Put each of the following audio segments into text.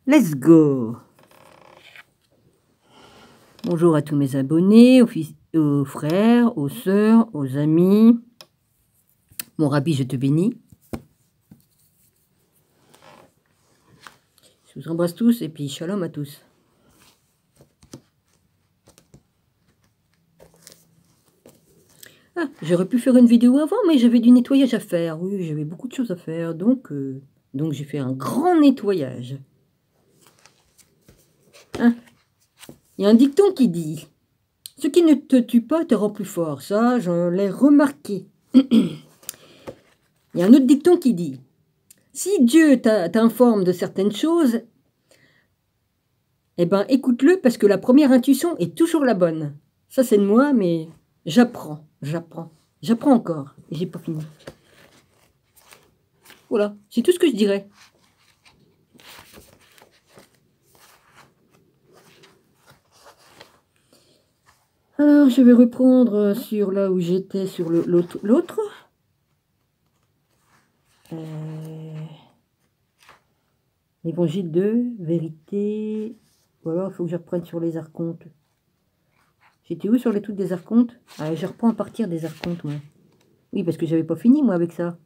Let's go. Bonjour à tous mes abonnés, aux frères, aux sœurs, aux amis. Mon Rabbi, je te bénis. Je vous embrasse tous et puis shalom à tous. Ah, j'aurais pu faire une vidéo avant, mais j'avais du nettoyage à faire. Oui, j'avais beaucoup de choses à faire, donc j'ai fait un grand nettoyage. Hein? Il y a un dicton qui dit « Ce qui ne te tue pas te rend plus fort ». Ça, je l'ai remarqué. Il y a un autre dicton qui dit « Si Dieu t'informe de certaines choses, eh ben écoute-le parce que la première intuition est toujours la bonne. » Ça, c'est de moi, mais j'apprends encore. Et j'ai pas fini. Voilà, c'est tout ce que je dirais. Alors, je vais reprendre sur là où j'étais, sur l'autre. Évangile 2, vérité. Voilà, il faut que je reprenne sur les archontes. J'étais où sur les trucs des archontes? Ah, je reprends à partir des archontes, moi. Oui, parce que j'avais pas fini, moi, avec ça.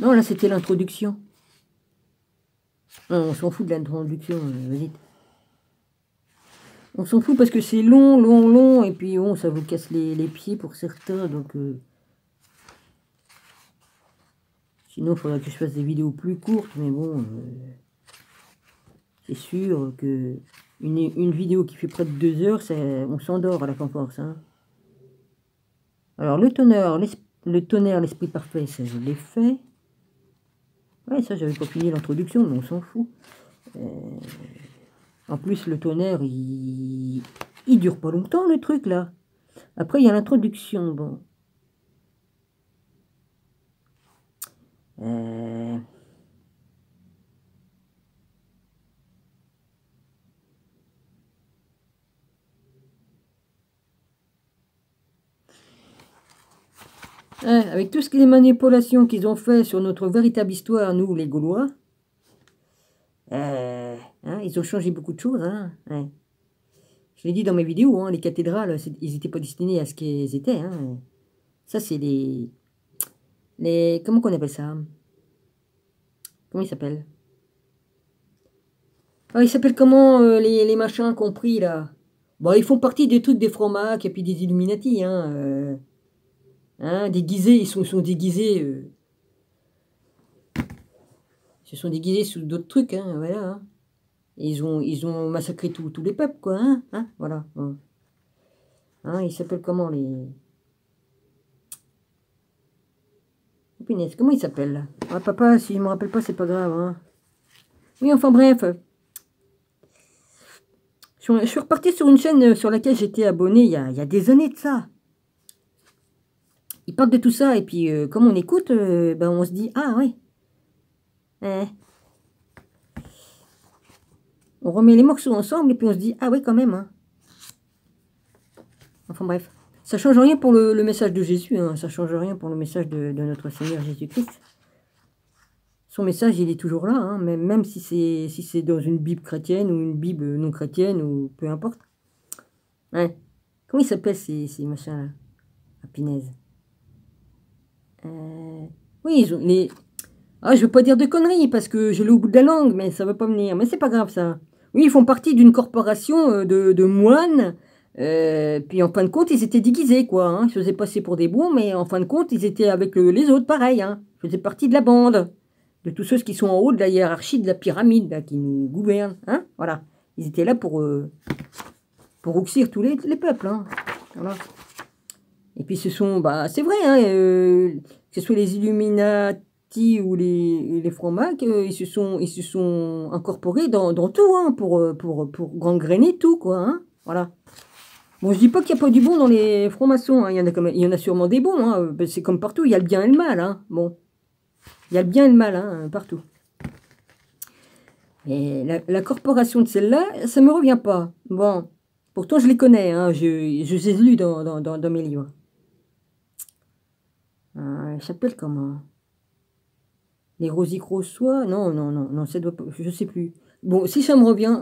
Non, là, c'était l'introduction. On s'en fout de l'introduction, vas-y. On s'en fout parce que c'est long, et puis bon, ça vous casse les pieds pour certains, donc... Sinon, il faudrait que je fasse des vidéos plus courtes, mais bon... c'est sûr que une vidéo qui fait près de 2 heures, on s'endort à la fin force. Hein. Alors, le tonnerre, l'esprit parfait, ça, je l'ai fait. Ouais, ça, j'avais pas fini l'introduction, mais on s'en fout. En plus, le tonnerre, il dure pas longtemps, le truc, là. Après, il y a l'introduction, bon. Avec tout ce que les manipulations qu'ils ont fait sur notre véritable histoire, nous, les Gaulois, ils ont changé beaucoup de choses. Hein, ouais. Je l'ai dit dans mes vidéos, hein, les cathédrales, ils n'étaient pas destinés à ce qu'elles étaient. Hein. Ça, c'est les... Comment qu'on appelle ça? Comment ils s'appellent? Ah, ils s'appellent comment, les machins compris, là? Bon, ils font partie des trucs des francs-macs et puis des Illuminati, hein. Déguisés, ils sont déguisés... Ils se sont déguisés sous d'autres trucs, hein, voilà. Hein. Ils ont massacré tous les peuples, quoi, hein, voilà. Hein, ils s'appellent comment, les... Punaise, comment ils s'appellent? Ah, papa, si je me rappelle pas, c'est pas grave, hein. Oui, enfin bref. Je suis reparti sur une chaîne sur laquelle j'étais abonné il y a des années de ça. Ils parlent de tout ça, et puis comme on écoute, ben on se dit, ah ouais. On remet les morceaux ensemble, et puis on se dit, ah ouais quand même. Hein. Enfin bref. Ça change rien pour le message de Jésus, hein. Ça change rien pour le message de notre Seigneur Jésus-Christ. Son message, il est toujours là, hein, même si c'est dans une Bible chrétienne ou une Bible non chrétienne, ou peu importe. Ouais. Comment ils s'appellent ces machins-là? À Pinaise. Oui, ils ont les... Ah, je veux pas dire de conneries, parce que je l'ai au bout de la langue, mais ça va pas venir. Mais c'est pas grave, ça. Oui, ils font partie d'une corporation de moines. Puis en fin de compte, ils étaient déguisés, quoi. Hein. Ils se faisaient passer pour des bons, mais en fin de compte, ils étaient avec les autres, pareil. Hein. Ils faisaient partie de la bande. De tous ceux qui sont en haut de la hiérarchie de la pyramide, là, qui nous gouvernent. Hein. Voilà. Ils étaient là pour oxyre tous les peuples. Hein. Voilà. Et puis ce sont, bah, c'est vrai, hein, que ce soit les Illuminati ou les francs-macs, ils se sont incorporés dans tout, hein, pour gangréner tout, quoi. Hein. Voilà. Bon, je dis pas qu'il n'y a pas du bon dans les francs-maçons, hein. Il y en a sûrement des bons, hein. C'est comme partout, il y a le bien et le mal, hein. Bon. Il y a le bien et le mal, hein, partout. Et la corporation de celle-là, ça me revient pas. Bon, pourtant je les connais, hein, je les ai lus dans mes livres. Elle s'appelle comment? Les rosicrosois, non, non, non, non, ça doit pas, je sais plus. Bon, si ça me revient,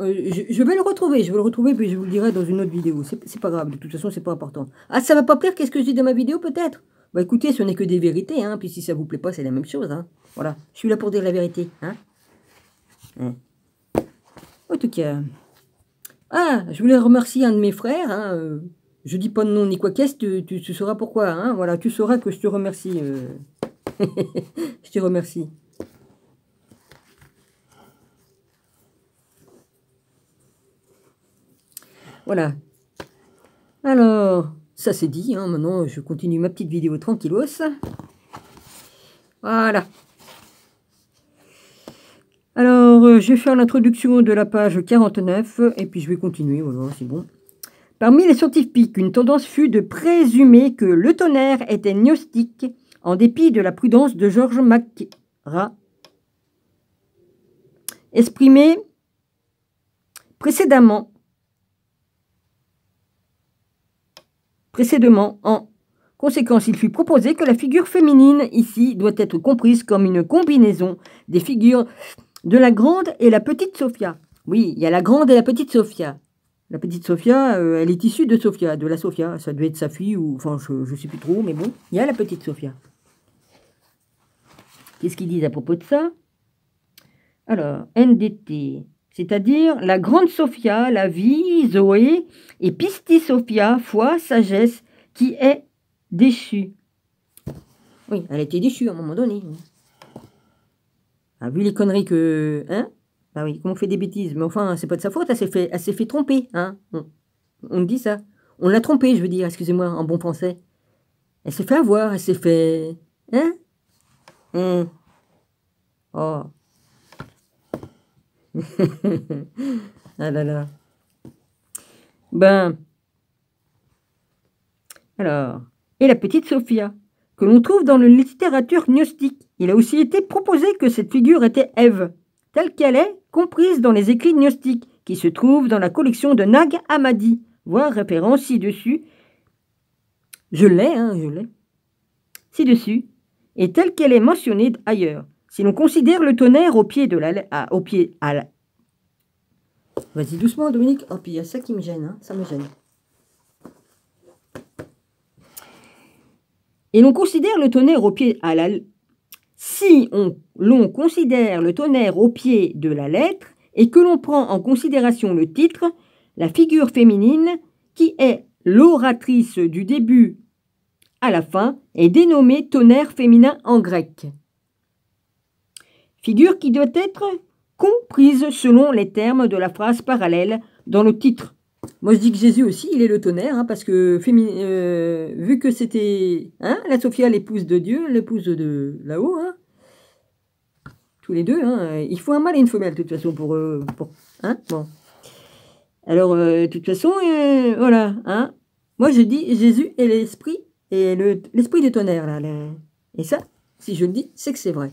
je vais le retrouver, puis je vous le dirai dans une autre vidéo. C'est pas grave, de toute façon, c'est pas important. Ah, ça va pas plaire, qu'est-ce que je dis dans ma vidéo, peut-être? Bah écoutez, ce n'est que des vérités, hein, puis si ça vous plaît pas, c'est la même chose, hein. Voilà, je suis là pour dire la vérité, hein. En tout cas... Ah, je voulais remercier un de mes frères, hein, je dis pas de nom ni quoi qu'est-ce, tu sauras pourquoi, hein, voilà, tu sauras que je te remercie, je te remercie. Voilà. Alors, ça c'est dit, hein, maintenant je continue ma petite vidéo tranquillos. Voilà. Alors, je vais faire l'introduction de la page 49, et puis je vais continuer, voilà, c'est bon. Parmi les scientifiques, une tendance fut de présumer que le tonnerre était gnostique, en dépit de la prudence de Georges Macra, exprimée précédemment en conséquence, il fut proposé que la figure féminine ici doit être comprise comme une combinaison des figures de la grande et la petite Sophia. Oui, il y a la grande et la petite Sophia. La petite Sophia, elle est issue de Sophia, de la Sophia. Ça devait être sa fille, ou enfin, je ne sais plus trop, mais bon, il y a la petite Sophia. Qu'est-ce qu'ils disent à propos de ça? Alors, NDT, c'est-à-dire la grande Sophia, la vie, Zoé, et Pistis Sophia, foi, sagesse, qui est déchue. Oui, elle était déchue à un moment donné. Ah, vu les conneries que... Hein? Bah oui, qu'on fait des bêtises. Mais enfin, c'est pas de sa faute, elle s'est fait tromper. Hein? On me dit ça. On l'a trompée, je veux dire, excusez-moi, en bon français. Elle s'est fait avoir, elle s'est fait... Hein? Oh. Ah là là. Ben... Alors... Et la petite Sophia, que l'on trouve dans la littérature gnostique. Il a aussi été proposé que cette figure était Ève, telle qu'elle est comprise dans les écrits gnostiques, qui se trouvent dans la collection de Nag Hammadi, voir référence ci-dessus. Je l'ai, ci-dessus, et telle qu'elle est mentionnée ailleurs. Si l'on considère le tonnerre au pied de la... Vas-y doucement, Dominique. Oh, puis il y a ça qui me gêne, hein. Ça me gêne. Et l'on considère le tonnerre au pied à la... Si l'on considère le tonnerre au pied de la lettre et que l'on prend en considération le titre, la figure féminine, qui est l'oratrice du début à la fin, est dénommée tonnerre féminin en grec. Figure qui doit être comprise selon les termes de la phrase parallèle dans le titre. Moi, je dis que Jésus aussi, il est le tonnerre, hein, parce que vu que c'était la Sophia, l'épouse de Dieu, l'épouse de là-haut, hein, tous les deux, hein, il faut un mâle et une femelle, de toute façon, pour bon. Alors, de toute façon, voilà, hein. Moi, je dis Jésus est l'esprit, et l'esprit du tonnerre, là. Et ça, si je le dis, c'est que c'est vrai.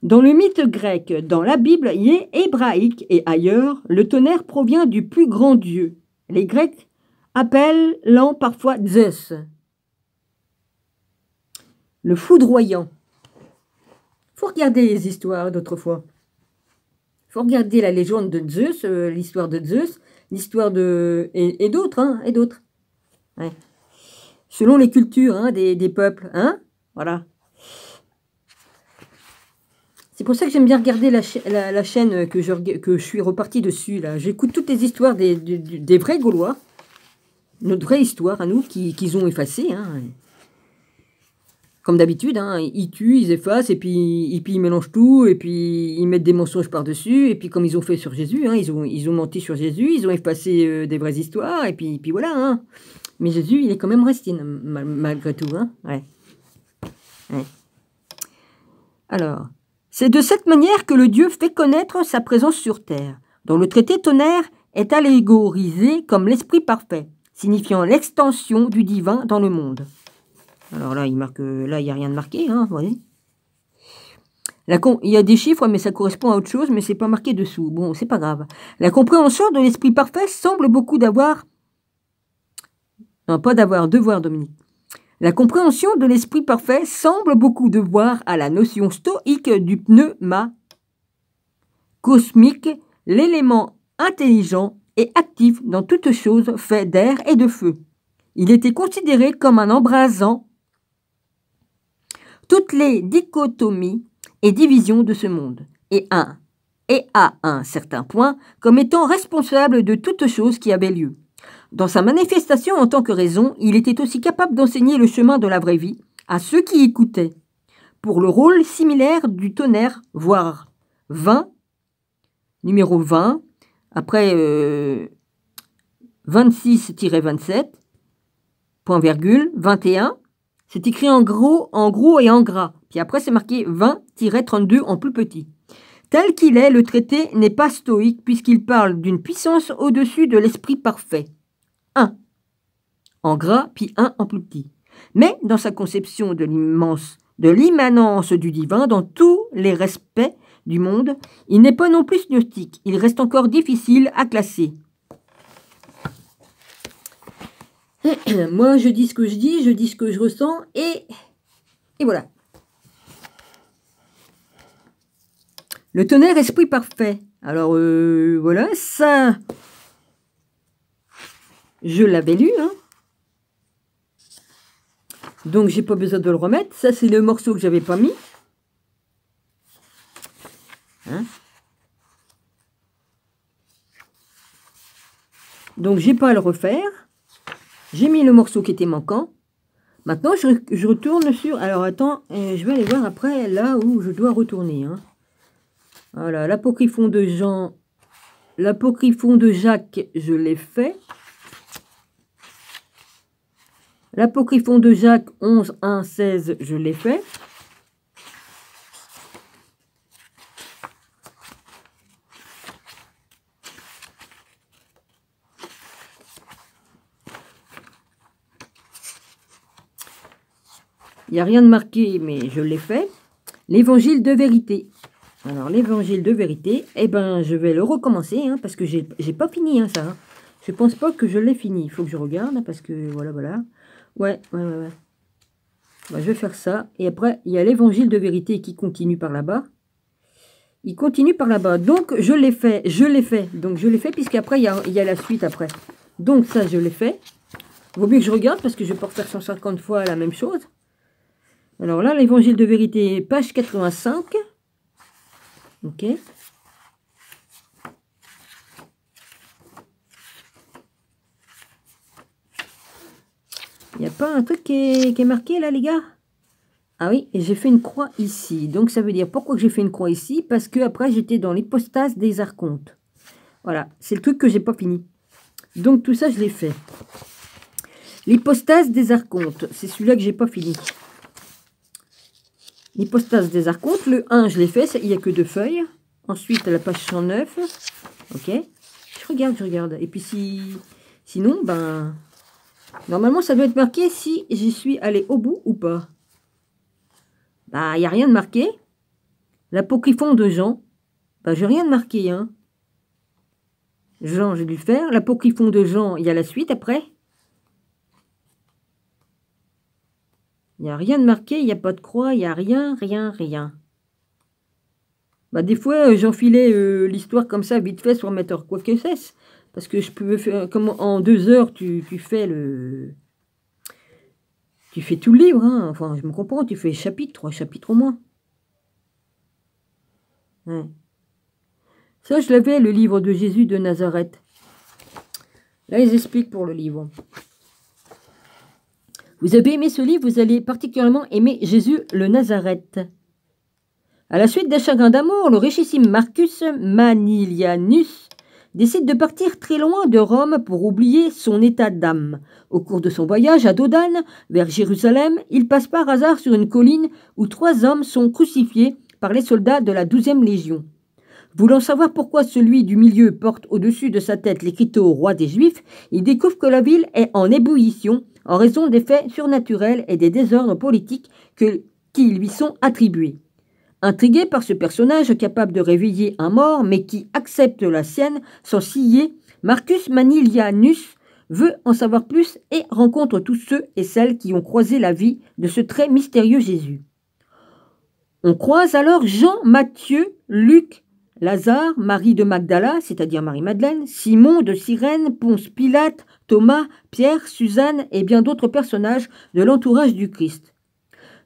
Dans le mythe grec, dans la Bible hébraïque et ailleurs, le tonnerre provient du plus grand dieu. Les Grecs appelant parfois Zeus. Le foudroyant. Il faut regarder les histoires d'autrefois. Il faut regarder la légende de Zeus, l'histoire de Zeus, l'histoire de... et d'autres, hein, et d'autres. Ouais. Selon les cultures, hein, des peuples, hein, voilà. C'est pour ça que j'aime bien regarder la chaîne que je suis reparti dessus. J'écoute toutes les histoires des vrais Gaulois, notre vraie histoire à nous, qu'ils ont effacée. Hein. Comme d'habitude, hein, ils tuent, ils effacent, et puis ils mélangent tout, et puis ils mettent des mensonges par-dessus, et puis comme ils ont fait sur Jésus, hein, ils ont menti sur Jésus, ils ont effacé des vraies histoires, et puis voilà. Hein. Mais Jésus, il est quand même resté, malgré tout. Hein. Ouais. Ouais. Alors... C'est de cette manière que le Dieu fait connaître sa présence sur terre, dont le traité tonnerre est allégorisé comme l'esprit parfait, signifiant l'extension du divin dans le monde. Alors là, il n'y a rien de marqué, hein, vous voyez. Il y a des chiffres, mais ça correspond à autre chose, mais c'est pas marqué dessous. Bon, c'est pas grave. La compréhension de l'esprit parfait semble beaucoup d'avoir... Non, pas d'avoir, de voir, Dominique. La compréhension de l'esprit parfait semble beaucoup devoir à la notion stoïque du pneuma cosmique, l'élément intelligent et actif dans toute chose fait d'air et de feu. Il était considéré comme un embrasant toutes les dichotomies et divisions de ce monde, et à un certain point, comme étant responsable de toute chose qui avait lieu. Dans sa manifestation en tant que raison, il était aussi capable d'enseigner le chemin de la vraie vie à ceux qui écoutaient, pour le rôle similaire du tonnerre, voire 20, numéro 20, après 26-27, point virgule, 21, c'est écrit en gros et en gras, puis après c'est marqué 20-32 en plus petit. Tel qu'il est, le traité n'est pas stoïque puisqu'il parle d'une puissance au-dessus de l'esprit parfait. 1 en gras, puis 1 en plus petit. Mais dans sa conception de l'immanence du divin dans tous les respects du monde, il n'est pas non plus gnostique. Il reste encore difficile à classer. Moi, je dis ce que je dis ce que je ressens, et voilà. Le tonnerre esprit parfait. Alors, voilà, ça, je l'avais lu, hein. Donc, j'ai pas besoin de le remettre. Ça, c'est le morceau que j'avais pas mis. Hein? Donc, j'ai pas à le refaire. J'ai mis le morceau qui était manquant. Maintenant, je retourne sur... Alors, attends, je vais aller voir après, là où je dois retourner, hein. Voilà, l'apocryphon de Jean, l'apocryphon de Jacques, je l'ai fait. L'apocryphon de Jacques 11, 1, 16, je l'ai fait. Il n'y a rien de marqué, mais je l'ai fait. L'évangile de vérité. Alors, l'évangile de vérité, eh ben, je vais le recommencer, hein, parce que j'ai pas fini, hein, ça. Hein. Je pense pas que je l'ai fini. Il faut que je regarde, parce que, voilà. Ouais. Bah, je vais faire ça. Et après, il y a l'évangile de vérité qui continue par là-bas. Il continue par là-bas. Donc, je l'ai fait. Donc, je l'ai fait, puisqu'après, il y a la suite après. Donc, ça, je l'ai fait. Il vaut mieux que je regarde, parce que je vais pas refaire 150 fois la même chose. Alors là, l'évangile de vérité, page 85. Ok. Il n'y a pas un truc qui est marqué là, les gars? Ah oui, et j'ai fait une croix ici. Donc ça veut dire, pourquoi que j'ai fait une croix ici? Parce que après j'étais dans l'hypostase des archontes. Voilà, c'est le truc que j'ai pas fini. Donc tout ça, je l'ai fait. L'hypostase des archontes, c'est celui-là que j'ai pas fini. L'hypostase des archontes, le 1, je l'ai fait, il n'y a que 2 feuilles. Ensuite, la page 109. Ok. Je regarde. Et puis, sinon, ben... Normalement, ça doit être marqué si j'y suis allé au bout ou pas. Bah, il n'y a rien de marqué. L'apocryphon de Jean. Bah, j'ai rien de marqué, hein. Jean, j'ai dû le faire. L'apocryphon de Jean, il y a la suite après. Il n'y a rien de marqué, il n'y a pas de croix, il n'y a rien. Bah, des fois, j'enfilais l'histoire comme ça, vite fait, sur metteur quoi que c'est. Parce que je pouvais faire, comme en 2 heures, tu fais le... Tu fais tout le livre, hein. Enfin, je me comprends, tu fais chapitre, 3 chapitres au moins. Ouais. Ça, je l'avais, le livre de Jésus de Nazareth. Là, ils expliquent pour le livre. Vous avez aimé ce livre, vous allez particulièrement aimer Jésus le Nazareth. À la suite des chagrins d'amour, le richissime Marcus Manilianus décide de partir très loin de Rome pour oublier son état d'âme. Au cours de son voyage à Dodane, vers Jérusalem, il passe par hasard sur une colline où 3 hommes sont crucifiés par les soldats de la 12e Légion. Voulant savoir pourquoi celui du milieu porte au-dessus de sa tête l'écriteau roi des Juifs, il découvre que la ville est en ébullition en raison des faits surnaturels et des désordres politiques qui lui sont attribués. Intrigué par ce personnage capable de réveiller un mort mais qui accepte la sienne sans scier, Marcus Manilianus veut en savoir plus et rencontre tous ceux et celles qui ont croisé la vie de ce très mystérieux Jésus. On croise alors Jean, Matthieu, Luc, Lazare, Marie de Magdala, c'est-à-dire Marie-Madeleine, Simon de Cyrène, Ponce Pilate, Thomas, Pierre, Suzanne et bien d'autres personnages de l'entourage du Christ.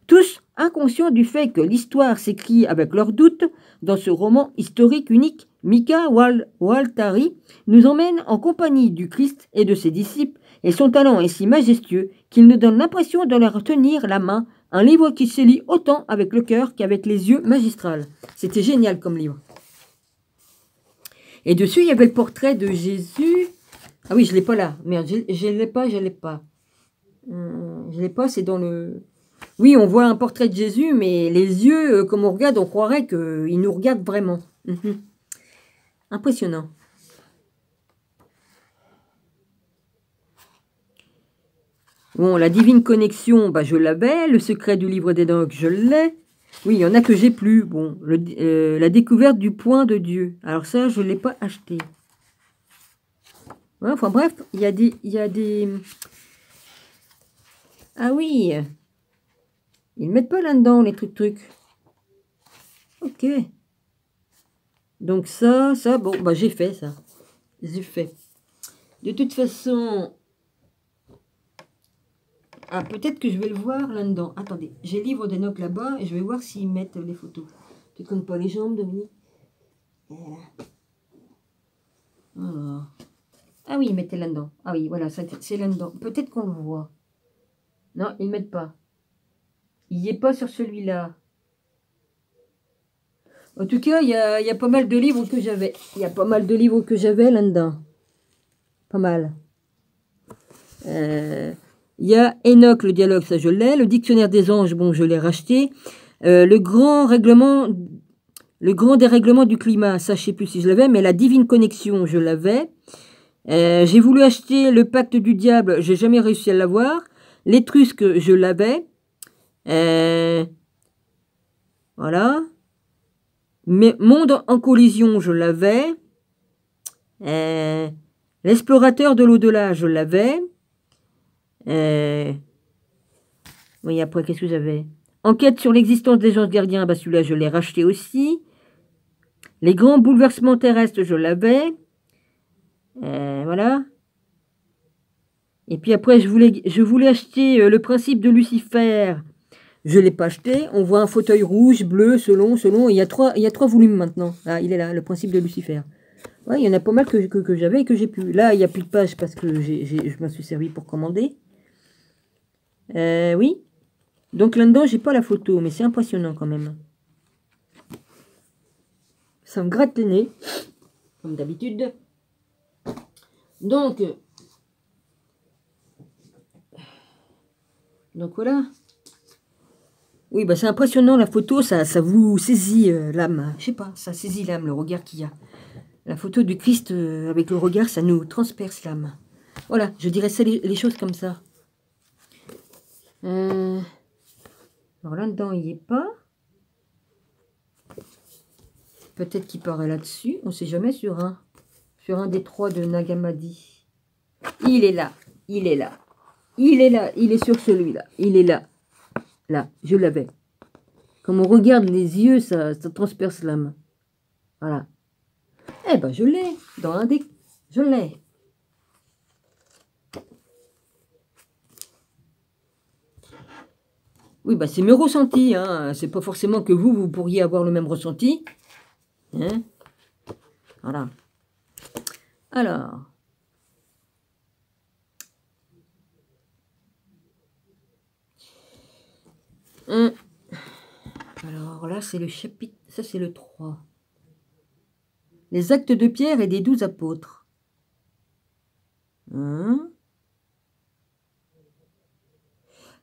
Tous inconscients du fait que l'histoire s'écrit avec leurs doutes, dans ce roman historique unique, Mika Waltari nous emmène en compagnie du Christ et de ses disciples, et son talent est si majestueux qu'il nous donne l'impression de leur tenir la main, un livre qui se lit autant avec le cœur qu'avec les yeux magistrales. C'était génial comme livre. Et dessus, il y avait le portrait de Jésus. Ah oui, je ne l'ai pas là. Merde, je ne l'ai pas. Je ne l'ai pas, c'est dans le... Oui, on voit un portrait de Jésus, mais les yeux, comme on regarde, on croirait qu'il nous regarde vraiment. Impressionnant. Bon, la divine connexion, bah, je l'avais. Le secret du livre d'Enoch, je l'ai. Oui, il y en a que j'ai plus. Bon, la découverte du point de Dieu. Alors ça, je ne l'ai pas acheté. Ouais, enfin bref, il y a des... Ah oui, ils ne mettent pas là-dedans les trucs. Ok. Donc ça, bon, bah j'ai fait ça. J'ai fait. De toute façon... Ah, peut-être que je vais le voir là-dedans. Attendez, j'ai le livre d'Enoch là-bas et je vais voir s'ils mettent les photos. Tu ne comptes pas les jambes, Dominique? Alors. Ah oui, ils mettaient là-dedans. Ah oui, voilà, c'est là-dedans. Peut-être qu'on le voit. Non, ils ne mettent pas. Il n'y est pas sur celui-là. En tout cas, il y a pas mal de livres que j'avais. Il y a pas mal de livres que j'avais là-dedans. Pas mal. Il y a Enoch, le dialogue, ça je l'ai. Le dictionnaire des anges, bon, je l'ai racheté. Le grand dérèglement du climat, ça je sais plus si je l'avais, mais la divine connexion, je l'avais. J'ai voulu acheter le pacte du diable, j'ai jamais réussi à l'avoir. L'étrusque, je l'avais. Voilà. Mais Monde en collision, je l'avais. L'explorateur de l'au-delà, je l'avais. Oui, après, qu'est-ce que j'avais? Enquête sur l'existence des anges gardiens, bah celui-là, je l'ai racheté aussi. Les grands bouleversements terrestres, je l'avais. Voilà. Et puis après, je voulais acheter le principe de Lucifer. Je ne l'ai pas acheté. On voit un fauteuil rouge, bleu, selon. Il y a trois volumes maintenant. Ah, il est là, le principe de Lucifer. Ouais, il y en a pas mal que j'avais et que j'ai plus. Là, il n'y a plus de pages parce que je m'en suis servi pour commander. Oui. Donc là-dedans, j'ai pas la photo, mais c'est impressionnant quand même. Ça me gratte le nez, comme d'habitude. Donc voilà. Oui, bah c'est impressionnant la photo, ça vous saisit l'âme. Je sais pas, ça saisit l'âme, le regard qu'il y a. La photo du Christ avec le regard, ça nous transperce l'âme. Voilà, je dirais ça, les choses comme ça. Alors là-dedans, il n'y est pas. Peut-être qu'il paraît là-dessus. On ne sait jamais sur un des trois de Nag Hammadi. Il est là. Il est là. Il est là. Il est sur celui-là. Il est là. Là, je l'avais. Comme on regarde les yeux, ça transperce l'âme. Voilà. Eh ben, je l'ai. Dans un des... Je l'ai. Oui, bah c'est mes ressentis. Hein. C'est pas forcément que vous pourriez avoir le même ressenti. Hein? Voilà. Alors. Alors là, c'est le chapitre... Ça, c'est le 3. Les actes de Pierre et des 12 apôtres. Hein?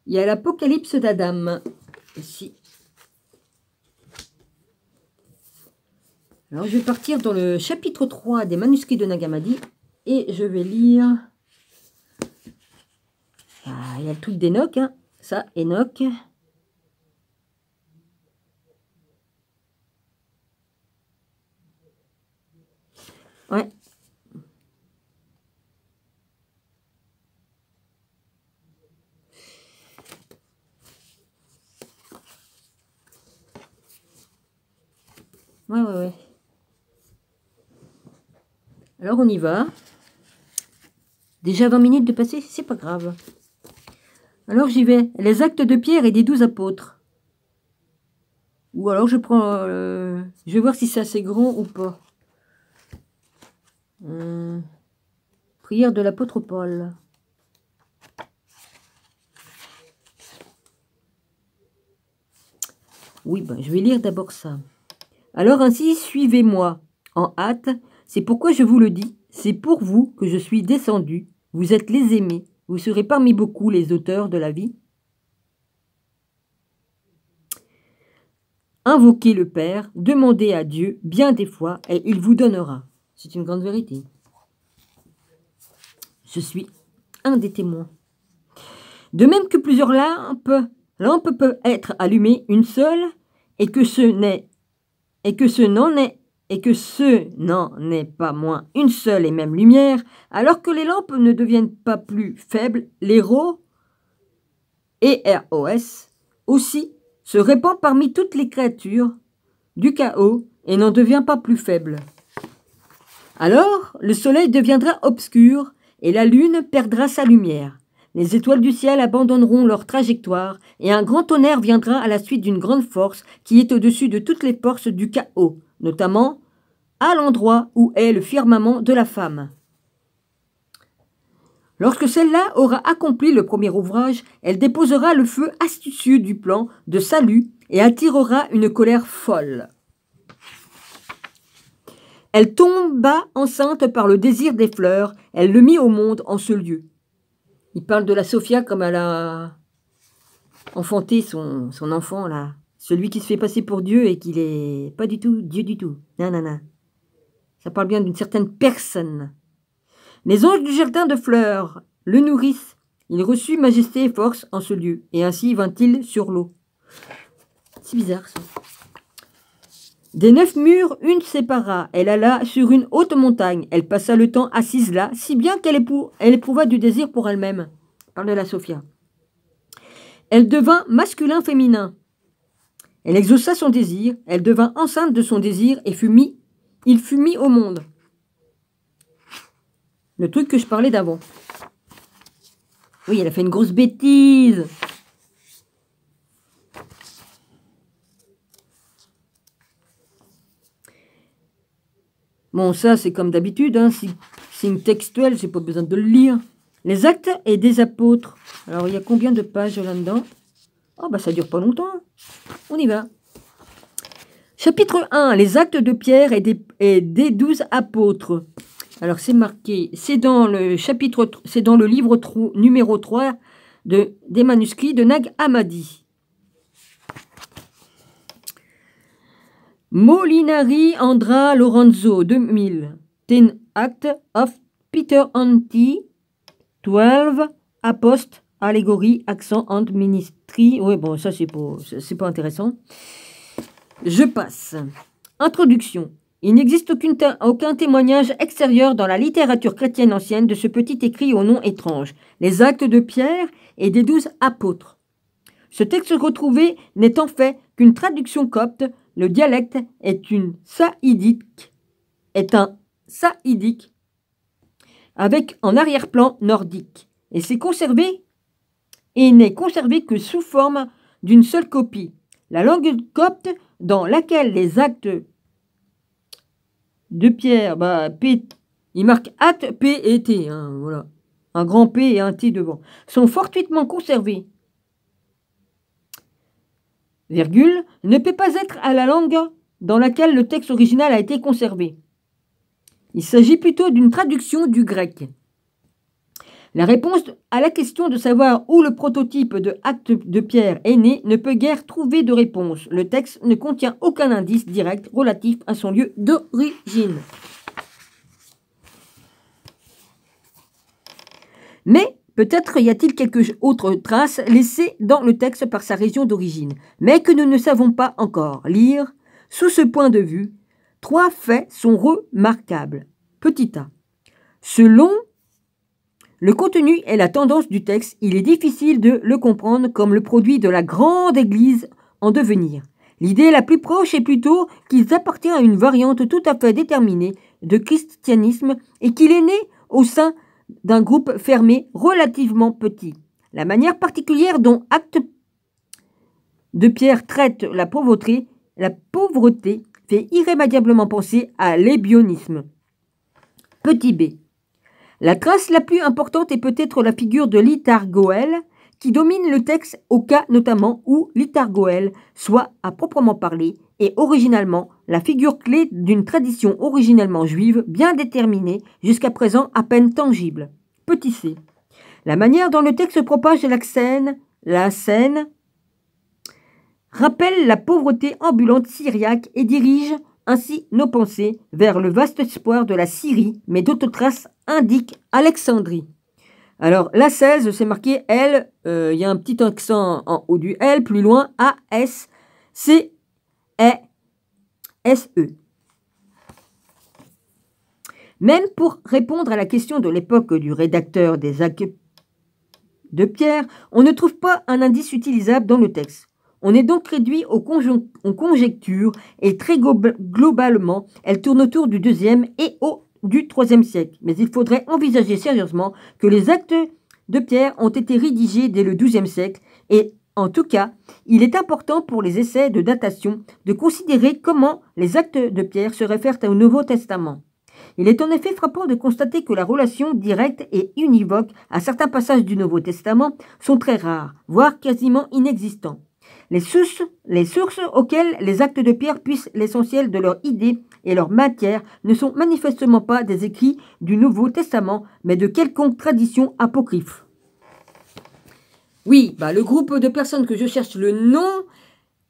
Il y a l'Apocalypse d'Adam. Ici. Alors, je vais partir dans le chapitre 3 des manuscrits de Nag Hammadi. Et je vais lire... Ah, il y a le truc d'Enoch. Hein. Ça, Enoch. Ouais. Ouais. Alors, on y va. Déjà 20 minutes de passer, c'est pas grave. Alors, j'y vais. Les actes de Pierre et des 12 apôtres. Ou alors, je prends... je vais voir si c'est assez grand ou pas. Prière de l'apôtre Paul. Oui, ben, je vais lire d'abord ça. Alors ainsi, suivez-moi en hâte. C'est pourquoi je vous le dis. C'est pour vous que je suis descendu. Vous êtes les aimés. Vous serez parmi beaucoup les auteurs de la vie. Invoquez le Père, demandez à Dieu bien des fois et il vous donnera. C'est une grande vérité. Je suis un des témoins. De même que plusieurs lampes peuvent être allumées une seule et que ce n'en est pas moins une seule et même lumière, alors que les lampes ne deviennent pas plus faibles, les ROS aussi se répand parmi toutes les créatures du chaos et n'en devient pas plus faible. Alors le soleil deviendra obscur et la lune perdra sa lumière. Les étoiles du ciel abandonneront leur trajectoire et un grand tonnerre viendra à la suite d'une grande force qui est au-dessus de toutes les forces du chaos, notamment à l'endroit où est le firmament de la femme. Lorsque celle-là aura accompli le premier ouvrage, elle déposera le feu astucieux du plan de salut et attirera une colère folle. Elle tomba enceinte par le désir des fleurs, elle le mit au monde en ce lieu. Il parle de la Sophia comme elle a enfanté son enfant, là. Celui qui se fait passer pour Dieu et qui n'est pas du tout Dieu du tout. Non. Ça parle bien d'une certaine personne. Les anges du jardin de fleurs le nourrissent. Il reçut majesté et force en ce lieu, et ainsi vint-il sur l'eau. C'est bizarre, ça. Des 9 murs, une sépara. Elle alla sur une haute montagne. Elle passa le temps assise là, si bien qu'elle éprouva du désir pour elle-même. Parle de la Sophia. Elle devint masculin-féminin. Elle exauça son désir. Elle devint enceinte de son désir et il fut mis au monde. Le truc que je parlais d'avant. Oui, elle a fait une grosse bêtise. Bon, ça, c'est comme d'habitude, hein, signe textuel, j'ai pas besoin de le lire. Les actes et des apôtres. Alors, il y a combien de pages là-dedans? Oh, bah, ça dure pas longtemps. On y va. Chapitre 1. Les actes de Pierre et des 12 apôtres. Alors, c'est marqué, c'est dans le livre numéro 3 des manuscrits de Nag Hammadi. Molinari Andra Lorenzo 2000. 10 Act of Peter Anti 12 Apost Allégorie Accent and Ministry. Oui, bon, ça c'est pas intéressant. Je passe. Introduction. Il n'existe aucun témoignage extérieur dans la littérature chrétienne ancienne de ce petit écrit au nom étrange, les actes de Pierre et des 12 apôtres. Ce texte retrouvé n'est en fait qu'une traduction copte. Le dialecte est un saïdique avec en arrière-plan nordique et n'est conservé que sous forme d'une seule copie. La langue copte dans laquelle les actes de Pierre, il marque acte P et T, hein, voilà, un grand P et un T devant, sont fortuitement conservés. Virgule, ne peut pas être à la langue dans laquelle le texte original a été conservé. Il s'agit plutôt d'une traduction du grec. La réponse à la question de savoir où le prototype de Acte de Pierre est né ne peut guère trouver de réponse. Le texte ne contient aucun indice direct relatif à son lieu d'origine. Mais peut-être y a-t-il quelques autres traces laissées dans le texte par sa région d'origine, mais que nous ne savons pas encore lire. Sous ce point de vue, 3 faits sont remarquables. Petit a. Selon le contenu et la tendance du texte, il est difficile de le comprendre comme le produit de la grande Église en devenir. L'idée la plus proche est plutôt qu'ils appartiennent à une variante tout à fait déterminée de christianisme et qu'il est né au sein d'un groupe fermé relativement petit. La manière particulière dont Acte de Pierre traite la pauvreté fait irrémédiablement penser à l'ébionisme. Petit b. La trace la plus importante est peut-être la figure de l'Itargoël, qui domine le texte au cas notamment où l'Itargoël soit à proprement parler et originalement la figure clé d'une tradition originellement juive bien déterminée, jusqu'à présent à peine tangible. Petit c. La manière dont le texte propage la scène rappelle la pauvreté ambulante syriaque et dirige ainsi nos pensées vers le vaste espoir de la Syrie, mais d'autres traces indiquent Alexandrie. Alors, la 16, c'est marqué L, il y a un petit accent en haut du L, plus loin, A-S-C-E-S-E. Même pour répondre à la question de l'époque du rédacteur des Actes de Pierre, on ne trouve pas un indice utilisable dans le texte. On est donc réduit aux conjectures et très globalement, elles tournent autour du 2e et du 3e siècle. Mais il faudrait envisager sérieusement que les Actes de Pierre ont été rédigés dès le 12e siècle et en tout cas, il est important pour les essais de datation de considérer comment les Actes de Pierre se réfèrent au Nouveau Testament. Il est en effet frappant de constater que la relation directe et univoque à certains passages du Nouveau Testament sont très rares, voire quasiment inexistants. Les sources auxquelles les Actes de Pierre puissent l'essentiel de leur idée et leur matière ne sont manifestement pas des écrits du Nouveau Testament, mais de quelconque tradition apocryphe. Oui, le groupe de personnes que je cherche le nom,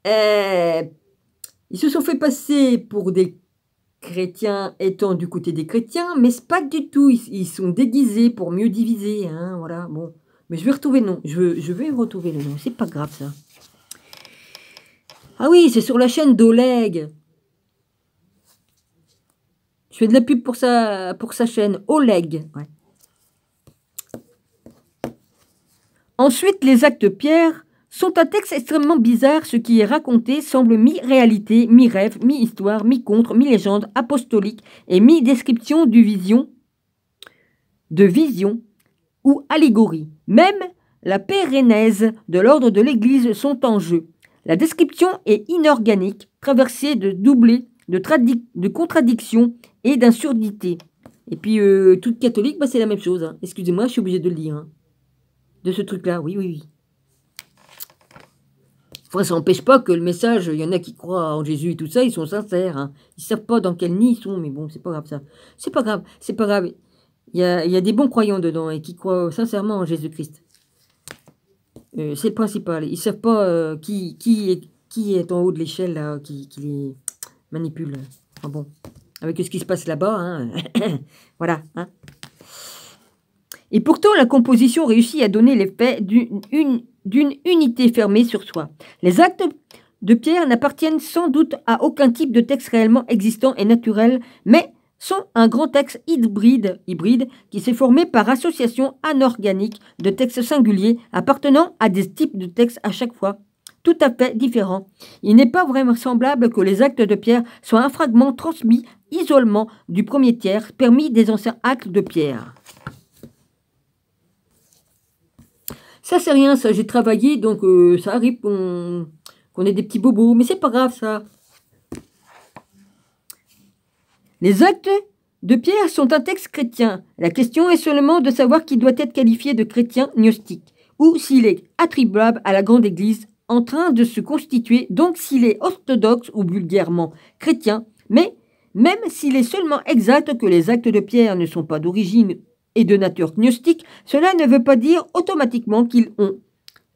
ils se sont fait passer pour des chrétiens étant du côté des chrétiens, mais c'est pas du tout, ils sont déguisés pour mieux diviser, hein, voilà, bon. Mais je vais retrouver le nom, je vais retrouver le nom, c'est pas grave ça. Ah oui, c'est sur la chaîne d'Oleg. Je fais de la pub pour sa chaîne, Oleg. Ouais. Ensuite, les Actes de Pierre sont un texte extrêmement bizarre. Ce qui est raconté semble mi-réalité, mi-rêve, mi-histoire, mi-conte, mi-légende apostolique et mi-description de vision ou allégorie. Même la pérenèse de l'ordre de l'Église sont en jeu. La description est inorganique, traversée de doublés, de contradictions et d'insurdité. Et puis, toute catholique, c'est la même chose. Hein. Excusez-moi, je suis obligée de le dire. Hein. De ce truc-là, oui. Enfin, ça n'empêche pas que le message, il y en a qui croient en Jésus et tout ça, ils sont sincères. Hein. Ils ne savent pas dans quel nid ils sont, mais bon, c'est pas grave ça. C'est pas grave. Il y a des bons croyants dedans et qui croient sincèrement en Jésus-Christ. C'est le principal. Ils ne savent pas qui est en haut de l'échelle, là, qui les manipule. Enfin bon, avec ce qui se passe là-bas, hein. Voilà. Hein. Et pourtant, la composition réussit à donner l'effet d'une unité fermée sur soi. Les Actes de Pierre n'appartiennent sans doute à aucun type de texte réellement existant et naturel, mais sont un grand texte hybride qui s'est formé par association anorganique de textes singuliers appartenant à des types de textes à chaque fois tout à fait différents. Il n'est pas vraiment semblable que les Actes de Pierre soient un fragment transmis isolement du premier tiers permis des anciens Actes de Pierre. Ça, c'est rien, ça, j'ai travaillé, donc ça arrive qu'on ait des petits bobos, mais c'est pas grave, ça. Les Actes de Pierre sont un texte chrétien. La question est seulement de savoir qui doit être qualifié de chrétien gnostique, ou s'il est attribuable à la grande Église en train de se constituer, donc s'il est orthodoxe ou vulgairement chrétien, mais même s'il est seulement exact que les Actes de Pierre ne sont pas d'origine et de nature gnostique, cela ne veut pas dire automatiquement qu'ils ont,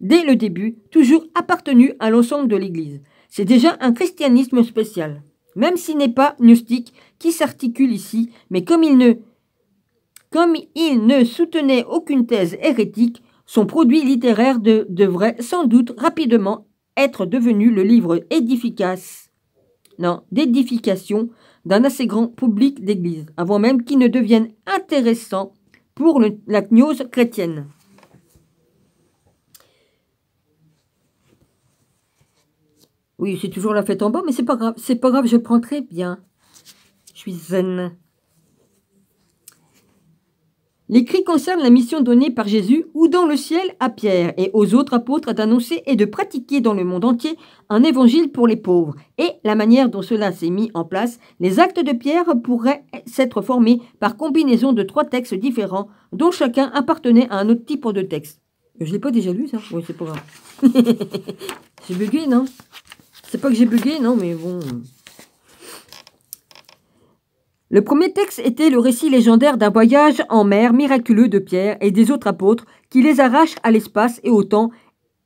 dès le début, toujours appartenu à l'ensemble de l'Église. C'est déjà un christianisme spécial, même s'il n'est pas gnostique, qui s'articule ici, mais comme il ne soutenait aucune thèse hérétique, son produit littéraire devrait sans doute rapidement être devenu le livre d'édification d'un assez grand public d'Église, avant même qu'il ne devienne intéressant pour la gnose chrétienne. Oui, c'est toujours la fête en bas, mais c'est pas grave. C'est pas grave, je le prends très bien. Je suis zen. L'écrit concerne la mission donnée par Jésus ou dans le ciel à Pierre et aux autres apôtres d'annoncer et de pratiquer dans le monde entier un évangile pour les pauvres. Et la manière dont cela s'est mis en place, les actes de Pierre pourraient s'être formés par combinaison de 3 textes différents dont chacun appartenait à un autre type de texte. Je l'ai pas déjà lu ça? Oui, c'est pas grave. J'ai bugué, non? C'est pas que j'ai bugué, non, mais bon... Le premier texte était le récit légendaire d'un voyage en mer miraculeux de Pierre et des autres apôtres qui les arrachent à l'espace et au temps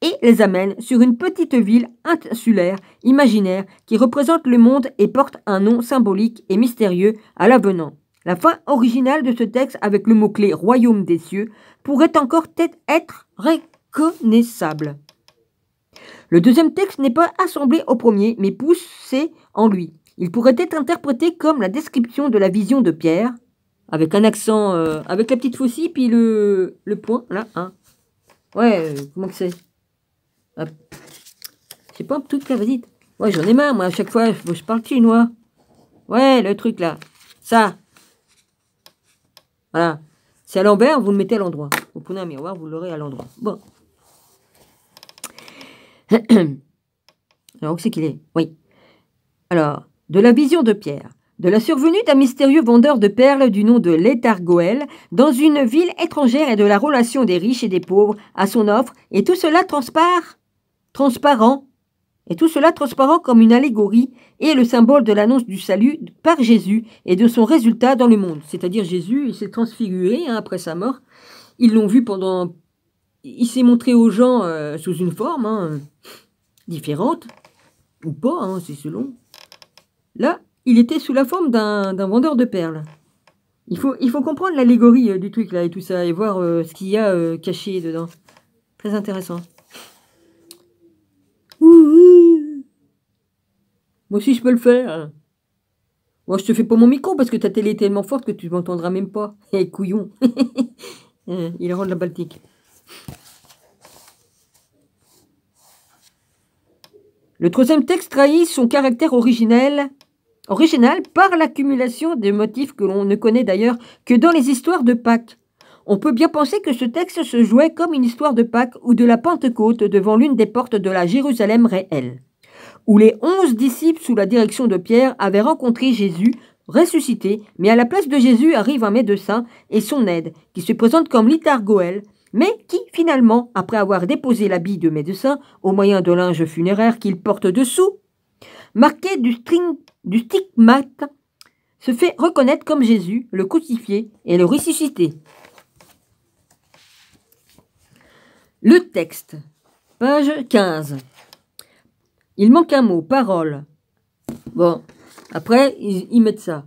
et les amènent sur une petite ville insulaire, imaginaire, qui représente le monde et porte un nom symbolique et mystérieux à l'avenant. La fin originale de ce texte avec le mot-clé « royaume des cieux » pourrait encore être reconnaissable. Le deuxième texte n'est pas assemblé au premier, mais poussé en lui. Il pourrait être interprété comme la description de la vision de Pierre, avec un accent, avec la petite faucille, puis le point, là, hein. Ouais, comment que c'est? Je sais pas, tout cas, vas-y. Ouais, j'en ai marre, moi, à chaque fois, je parle chinois. Ouais, le truc, là. Ça. Voilà. C'est à l'envers, vous le mettez à l'endroit. Vous prenez un miroir, vous l'aurez à l'endroit. Bon. Alors, où c'est qu'il est? Oui. Alors... De la vision de Pierre, de la survenue d'un mystérieux vendeur de perles du nom de Létargoël dans une ville étrangère et de la relation des riches et des pauvres à son offre, et tout cela transparent comme une allégorie et le symbole de l'annonce du salut par Jésus et de son résultat dans le monde. C'est-à-dire Jésus, il s'est transfiguré après sa mort. Ils l'ont vu pendant... Il s'est montré aux gens sous une forme différente, ou pas, c'est selon... Là, il était sous la forme d'un vendeur de perles. Il faut comprendre l'allégorie du truc là et tout ça et voir ce qu'il y a caché dedans. Très intéressant. Ouh. Moi aussi je peux le faire. Moi je te fais pas mon micro parce que ta télé est tellement forte que tu m'entendras même pas. Eh couillon. Il rend de la Baltique. Le troisième texte trahit son caractère original par l'accumulation de motifs que l'on ne connaît d'ailleurs que dans les histoires de Pâques. On peut bien penser que ce texte se jouait comme une histoire de Pâques ou de la Pentecôte devant l'une des portes de la Jérusalem réelle, où les 11 disciples sous la direction de Pierre avaient rencontré Jésus ressuscité, mais à la place de Jésus arrive un médecin et son aide, qui se présente comme Létargoël, mais qui, finalement, après avoir déposé l'habit de médecin, au moyen de linge funéraire qu'il porte dessous, marqué du stigmate, se fait reconnaître comme Jésus, le crucifié et le ressuscité. Le texte, page 15. Il manque un mot, parole. Bon, après, ils mettent ça.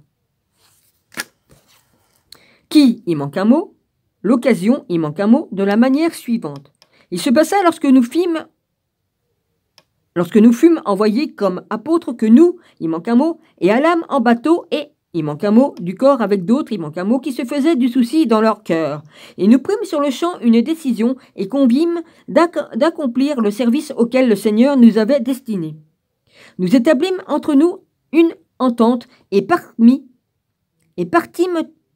Qui, il manque un mot. L'occasion, il manque un mot, de la manière suivante. Il se passa lorsque nous fûmes envoyés comme apôtres que nous, il manque un mot, et allâmes en bateau, et il manque un mot, du corps avec d'autres, il manque un mot, qui se faisaient du souci dans leur cœur. Et nous prîmes sur le champ une décision, et convîmes d'accomplir le service auquel le Seigneur nous avait destiné. Nous établîmes entre nous une entente, et partîmes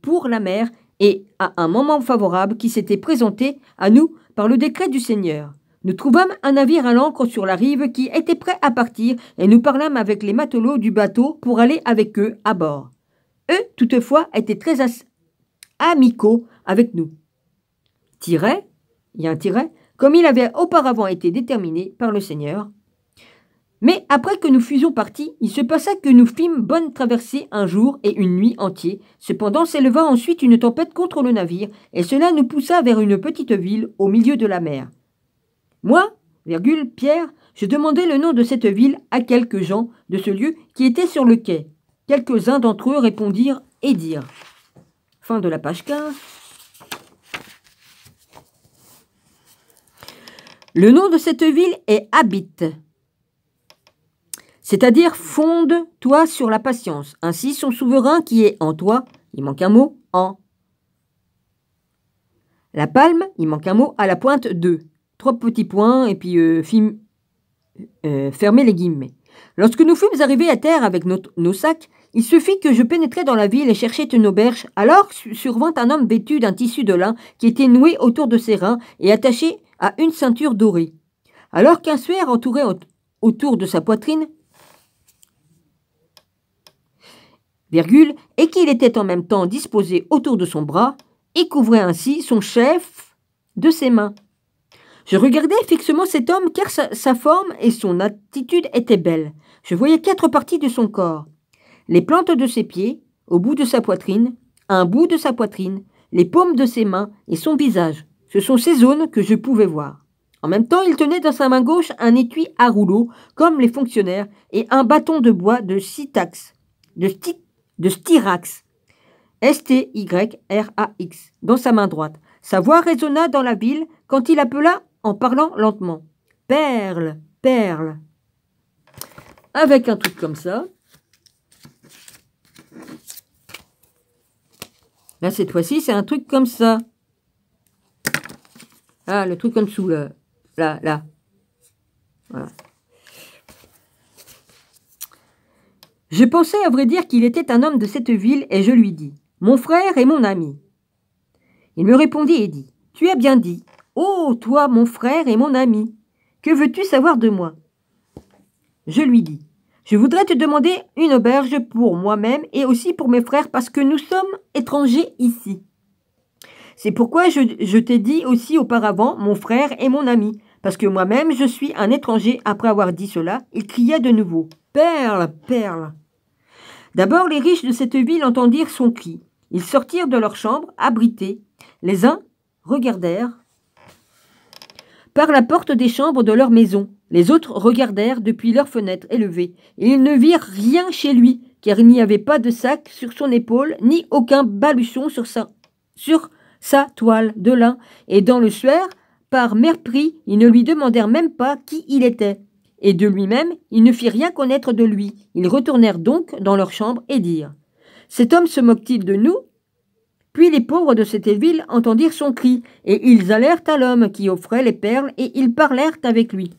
pour la mer, et à un moment favorable qui s'était présenté à nous par le décret du Seigneur. Nous trouvâmes un navire à l'ancre sur la rive qui était prêt à partir, et nous parlâmes avec les matelots du bateau pour aller avec eux à bord. Eux, toutefois, étaient très amicaux avec nous. Il y a un tiret, comme il avait auparavant été déterminé par le Seigneur. Mais après que nous fusions partis, il se passa que nous fîmes bonne traversée un jour et une nuit entiers. Cependant s'éleva ensuite une tempête contre le navire, et cela nous poussa vers une petite ville au milieu de la mer. Moi, Pierre, je demandai le nom de cette ville à quelques gens de ce lieu qui étaient sur le quai. Quelques-uns d'entre eux répondirent et dirent. Fin de la page 15. Le nom de cette ville est Habite, c'est-à-dire fonde-toi sur la patience. Ainsi son souverain qui est en toi, il manque un mot, en. La palme, il manque un mot, à la pointe de. 3 petits points et puis fermez les guillemets. Lorsque nous fûmes arrivés à terre avec nos sacs, il suffit que je pénétrais dans la ville et cherchais une auberge. Alors survint un homme vêtu d'un tissu de lin qui était noué autour de ses reins et attaché à une ceinture dorée. Alors qu'un suaire entourait autour de sa poitrine, virgule, et qu'il était en même temps disposé autour de son bras, et couvrait ainsi son chef de ses mains. Je regardais fixement cet homme car sa forme et son attitude étaient belles. Je voyais 4 parties de son corps. Les plantes de ses pieds, au bout de sa poitrine, un bout de sa poitrine, les paumes de ses mains et son visage. Ce sont ces zones que je pouvais voir. En même temps, il tenait dans sa main gauche un étui à rouleau, comme les fonctionnaires, et un bâton de bois de styrax, S-T-Y-R-A-X, dans sa main droite. Sa voix résonna dans la ville quand il appela en parlant lentement. Perle, perle. Avec un truc comme ça. Là, cette fois-ci, c'est un truc comme ça. Ah, le truc en dessous, là. Là. Voilà. Je pensais à vrai dire qu'il était un homme de cette ville et je lui dis « Mon frère et mon ami ». Il me répondit et dit « Tu as bien dit. Oh, toi, mon frère et mon ami, que veux-tu savoir de moi ?» Je lui dis « Je voudrais te demander une auberge pour moi-même et aussi pour mes frères parce que nous sommes étrangers ici. C'est pourquoi je t'ai dit aussi auparavant, mon frère et mon ami, parce que moi-même je suis un étranger. » Après avoir dit cela, il cria de nouveau « Perle, perle !» D'abord, les riches de cette ville entendirent son cri. Ils sortirent de leur chambre, abrités. Les uns regardèrent par la porte des chambres de leur maison. Les autres regardèrent depuis leurs fenêtres élevées. Et ils ne virent rien chez lui, car il n'y avait pas de sac sur son épaule, ni aucun baluchon sur sa toile de lin. Et dans le suaire, par mépris, ils ne lui demandèrent même pas qui il était. Et de lui-même, il ne fit rien connaître de lui. Ils retournèrent donc dans leur chambre et dirent « Cet homme se moque-t-il de nous ?» Puis les pauvres de cette ville entendirent son cri, et ils allèrent à l'homme qui offrait les perles, et ils parlèrent avec lui.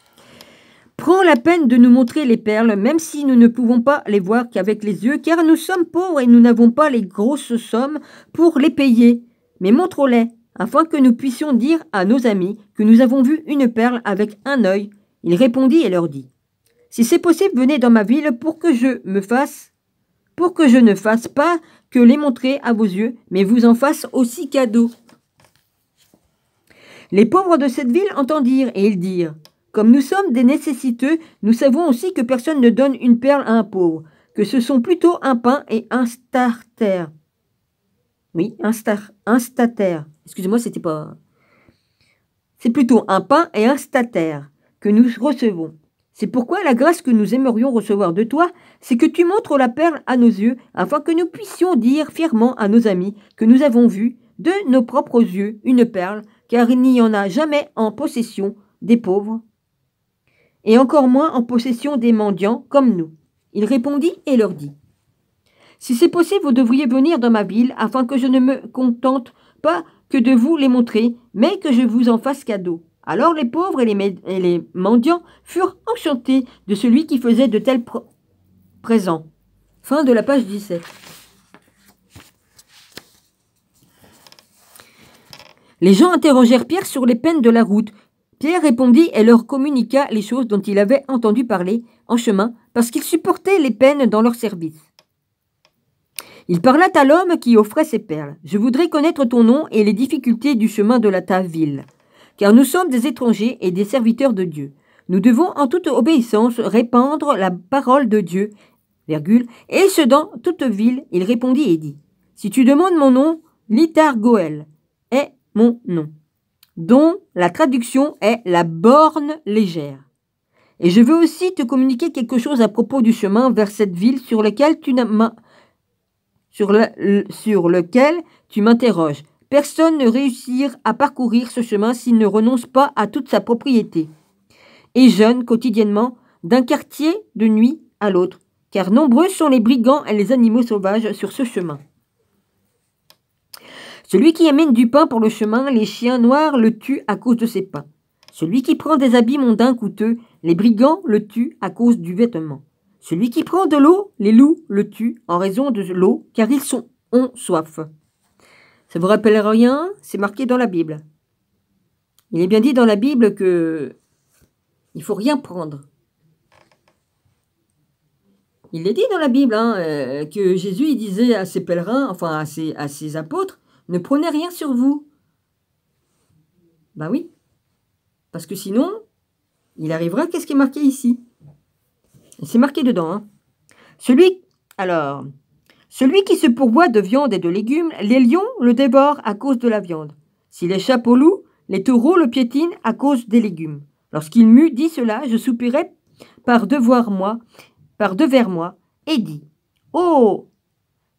« Prends la peine de nous montrer les perles, même si nous ne pouvons pas les voir qu'avec les yeux, car nous sommes pauvres et nous n'avons pas les grosses sommes pour les payer. Mais montre-les, afin que nous puissions dire à nos amis que nous avons vu une perle avec un œil. » Il répondit et leur dit « Si c'est possible, venez dans ma ville pour que je ne fasse pas que les montrer à vos yeux, mais vous en fasse aussi cadeau. » Les pauvres de cette ville entendirent et ils dirent « Comme nous sommes des nécessiteux, nous savons aussi que personne ne donne une perle à un pauvre, que ce sont plutôt un pain et un starter. » Oui, un stataire. Excusez-moi, c'était pas... C'est plutôt un pain et un stataire que nous recevons. C'est pourquoi la grâce que nous aimerions recevoir de toi, c'est que tu montres la perle à nos yeux, afin que nous puissions dire fièrement à nos amis que nous avons vu de nos propres yeux une perle, car il n'y en a jamais en possession des pauvres, et encore moins en possession des mendiants comme nous. Il répondit et leur dit « Si c'est possible, vous devriez venir dans ma ville, afin que je ne me contente pas que de vous les montrer, mais que je vous en fasse cadeau. » Alors les pauvres et les mendiants furent enchantés de celui qui faisait de tels présents. Fin de la page 17. Les gens interrogèrent Pierre sur les peines de la route. Pierre répondit et leur communiqua les choses dont il avait entendu parler en chemin, parce qu'il supportait les peines dans leur service. Il parla à l'homme qui offrait ses perles. « Je voudrais connaître ton nom et les difficultés du chemin de ta ville. Car nous sommes des étrangers et des serviteurs de Dieu. Nous devons en toute obéissance répandre la parole de Dieu, virgule, et ce dans toute ville. » Il répondit et dit « Si tu demandes mon nom, Litar Goël est mon nom, dont la traduction est la borne légère. Et je veux aussi te communiquer quelque chose à propos du chemin vers cette ville sur lequel tu m'interroges. Personne ne réussira à parcourir ce chemin s'il ne renonce pas à toute sa propriété et jeûne quotidiennement d'un quartier de nuit à l'autre, car nombreux sont les brigands et les animaux sauvages sur ce chemin. Celui qui amène du pain pour le chemin, les chiens noirs le tuent à cause de ses pains. Celui qui prend des habits mondains coûteux, les brigands le tuent à cause du vêtement. Celui qui prend de l'eau, les loups le tuent en raison de l'eau, car ont soif. Ça vous rappelle rien? C'est marqué dans la Bible. Il est bien dit dans la Bible que il faut rien prendre. Il est dit dans la Bible que Jésus il disait à ses pèlerins, enfin à ses apôtres, ne prenez rien sur vous. Ben oui, parce que sinon, il arrivera qu'est-ce qui est marqué ici. Et c'est marqué dedans. Hein. Celui qui se pourvoit de viande et de légumes, les lions le dévorent à cause de la viande. S'il échappe au loup, les taureaux le piétinent à cause des légumes. Lorsqu'il m'eut dit cela, je soupirai par devers moi, et dit, « Oh,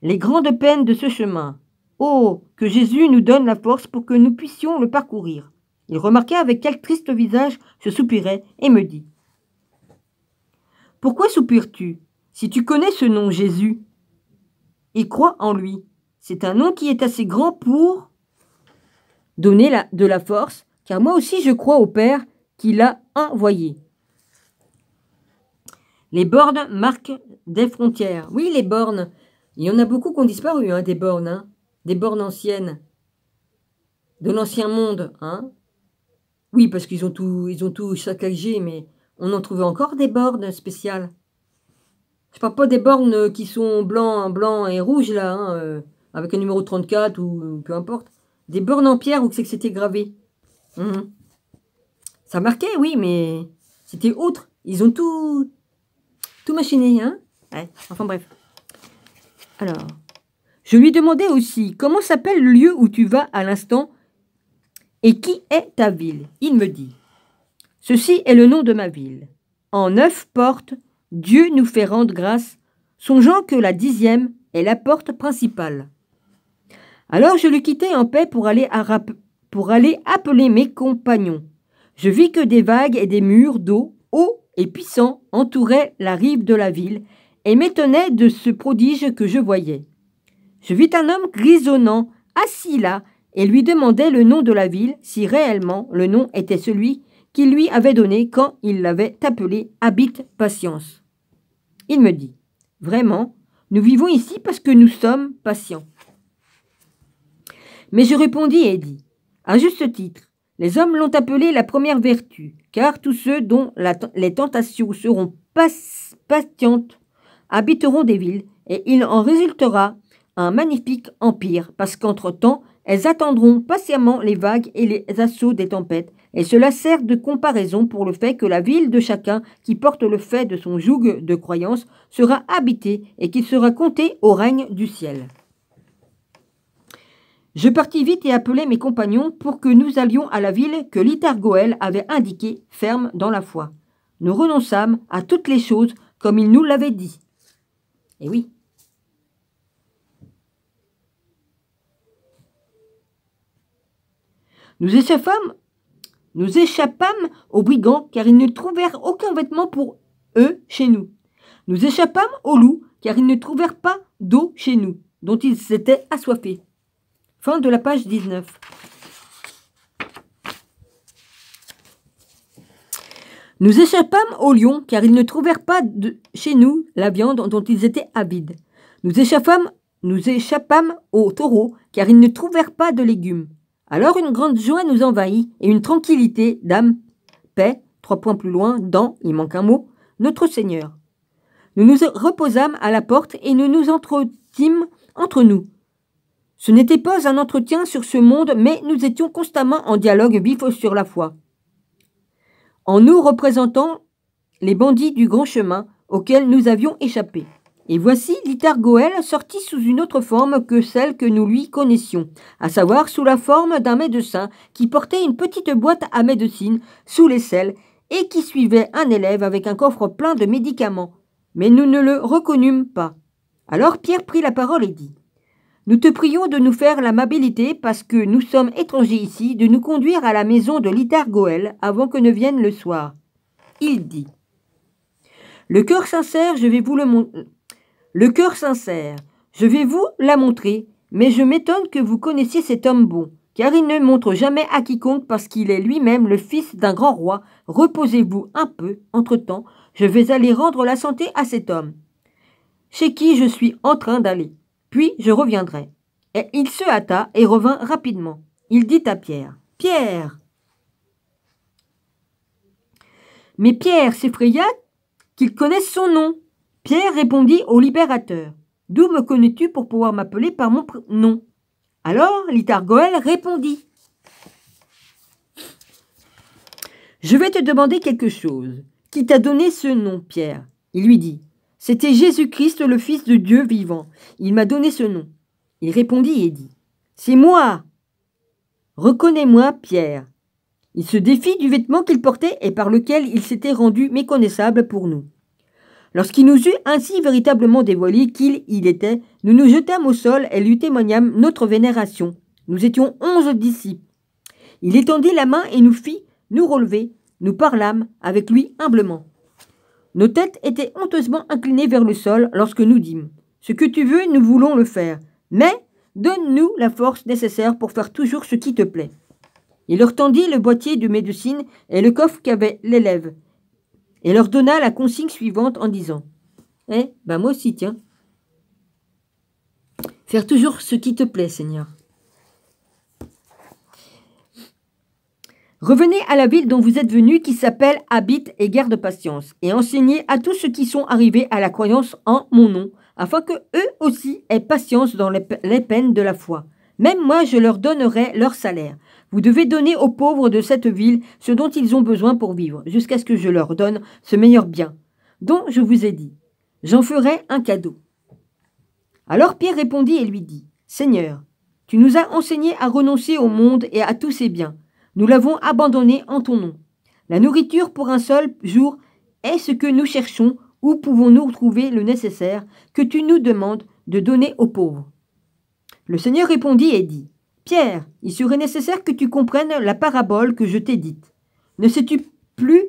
les grandes peines de ce chemin! Oh, que Jésus nous donne la force pour que nous puissions le parcourir! » Il remarqua avec quel triste visage je soupirais et me dit, « Pourquoi soupires-tu, si tu connais ce nom Jésus, et crois en lui? C'est un nom qui est assez grand pour donner de la force, car moi aussi je crois au Père qui l'a envoyé. » Les bornes marquent des frontières. Oui, les bornes. Il y en a beaucoup qui ont disparu, des bornes. Des bornes anciennes. De l'ancien monde. Oui, parce qu'ils ont tout saccagé, mais on en trouvait encore des bornes spéciales. Je parle pas des bornes qui sont blanc et rouge, là, avec un numéro 34 ou peu importe. Des bornes en pierre où c'est que c'était gravé. Ça marquait, oui, mais c'était autre. Ils ont tout machiné, Ouais, enfin bref. Alors, je lui demandais aussi, comment s'appelle le lieu où tu vas à l'instant et qui est ta ville? Il me dit, ceci est le nom de ma ville. En 9 portes, Dieu nous fait rendre grâce, songeant que la 10e est la porte principale. Alors je le quittai en paix pour aller appeler mes compagnons. Je vis que des vagues et des murs d'eau, hauts et puissants, entouraient la rive de la ville, et m'étonnais de ce prodige que je voyais. Je vis un homme grisonnant, assis là, et lui demandai le nom de la ville, si réellement le nom était celui qu'il lui avait donné quand il l'avait appelé « Habite patience ». Il me dit, « Vraiment, nous vivons ici parce que nous sommes patients. » Mais je répondis et dis, « À juste titre, les hommes l'ont appelé la première vertu, car tous ceux dont les tentations seront patientes habiteront des villes, et il en résultera un magnifique empire, parce qu'entre-temps, elles attendront patiemment les vagues et les assauts des tempêtes, et cela sert de comparaison pour le fait que la ville de chacun qui porte le fait de son joug de croyance sera habitée et qu'il sera compté au règne du ciel. » Je partis vite et appelai mes compagnons pour que nous allions à la ville que l'Itar-Goël avait indiquée, ferme dans la foi. Nous renonçâmes à toutes les choses comme il nous l'avait dit. Et oui. Nous échappâmes aux brigands car ils ne trouvèrent aucun vêtement pour eux chez nous. Nous échappâmes aux loups car ils ne trouvèrent pas d'eau chez nous, dont ils s'étaient assoiffés. Fin de la page 19. Nous échappâmes aux lions, car ils ne trouvèrent pas chez nous la viande dont ils étaient avides. Nous échappâmes aux taureaux, car ils ne trouvèrent pas de légumes. Alors une grande joie nous envahit, et une tranquillité d'âme, paix, 3 points plus loin, dans, il manque un mot, notre Seigneur. Nous nous reposâmes à la porte, et nous nous entretîmes entre nous. Ce n'était pas un entretien sur ce monde, mais nous étions constamment en dialogue vif sur la foi, en nous représentant les bandits du grand chemin auquel nous avions échappé. Et voici l'Itar-Goël sorti sous une autre forme que celle que nous lui connaissions, à savoir sous la forme d'un médecin qui portait une petite boîte à médecine sous l'aisselle et qui suivait un élève avec un coffre plein de médicaments. Mais nous ne le reconnûmes pas. Alors Pierre prit la parole et dit, « Nous te prions de nous faire l'amabilité, parce que nous sommes étrangers ici, de nous conduire à la maison de l'Itar-Goël avant que ne vienne le soir. » Il dit, « Le cœur sincère, je vais vous la montrer, mais je m'étonne que vous connaissiez cet homme bon, car il ne montre jamais à quiconque parce qu'il est lui-même le fils d'un grand roi. Reposez-vous un peu, entre-temps, je vais aller rendre la santé à cet homme, chez qui je suis en train d'aller. Puis je reviendrai. » Et il se hâta et revint rapidement. Il dit à Pierre, « Pierre !» Mais Pierre s'effraya qu'il connaisse son nom. Pierre répondit au libérateur, « D'où me connais-tu pour pouvoir m'appeler par mon nom ?» Alors l'Itargoël répondit, « Je vais te demander quelque chose. Qui t'a donné ce nom, Pierre ?» Il lui dit, « C'était Jésus-Christ, le Fils de Dieu vivant. Il m'a donné ce nom. » Il répondit et dit, « C'est moi. Reconnais-moi, Pierre. » Il se défit du vêtement qu'il portait et par lequel il s'était rendu méconnaissable pour nous. Lorsqu'il nous eut ainsi véritablement dévoilé qui il était, nous nous jetâmes au sol et lui témoignâmes notre vénération. Nous étions 11 disciples. Il étendit la main et nous fit nous relever. Nous parlâmes avec lui humblement. Nos têtes étaient honteusement inclinées vers le sol lorsque nous dîmes, « Ce que tu veux, nous voulons le faire, mais donne-nous la force nécessaire pour faire toujours ce qui te plaît. » Il leur tendit le boîtier de médecine et le coffre qu'avait l'élève, et leur donna la consigne suivante en disant, « moi aussi, tiens. Faire toujours ce qui te plaît, Seigneur. Revenez à la ville dont vous êtes venus, qui s'appelle Habite et garde patience, et enseignez à tous ceux qui sont arrivés à la croyance en mon nom, afin que eux aussi aient patience dans les peines de la foi. Même moi, je leur donnerai leur salaire. Vous devez donner aux pauvres de cette ville ce dont ils ont besoin pour vivre, jusqu'à ce que je leur donne ce meilleur bien, dont je vous ai dit. J'en ferai un cadeau. » Alors Pierre répondit et lui dit, « Seigneur, tu nous as enseigné à renoncer au monde et à tous ses biens. Nous l'avons abandonné en ton nom. La nourriture pour un seul jour est ce que nous cherchons. Où pouvons-nous trouver le nécessaire que tu nous demandes de donner aux pauvres ?» Le Seigneur répondit et dit, « Pierre, il serait nécessaire que tu comprennes la parabole que je t'ai dite. Ne sais-tu plus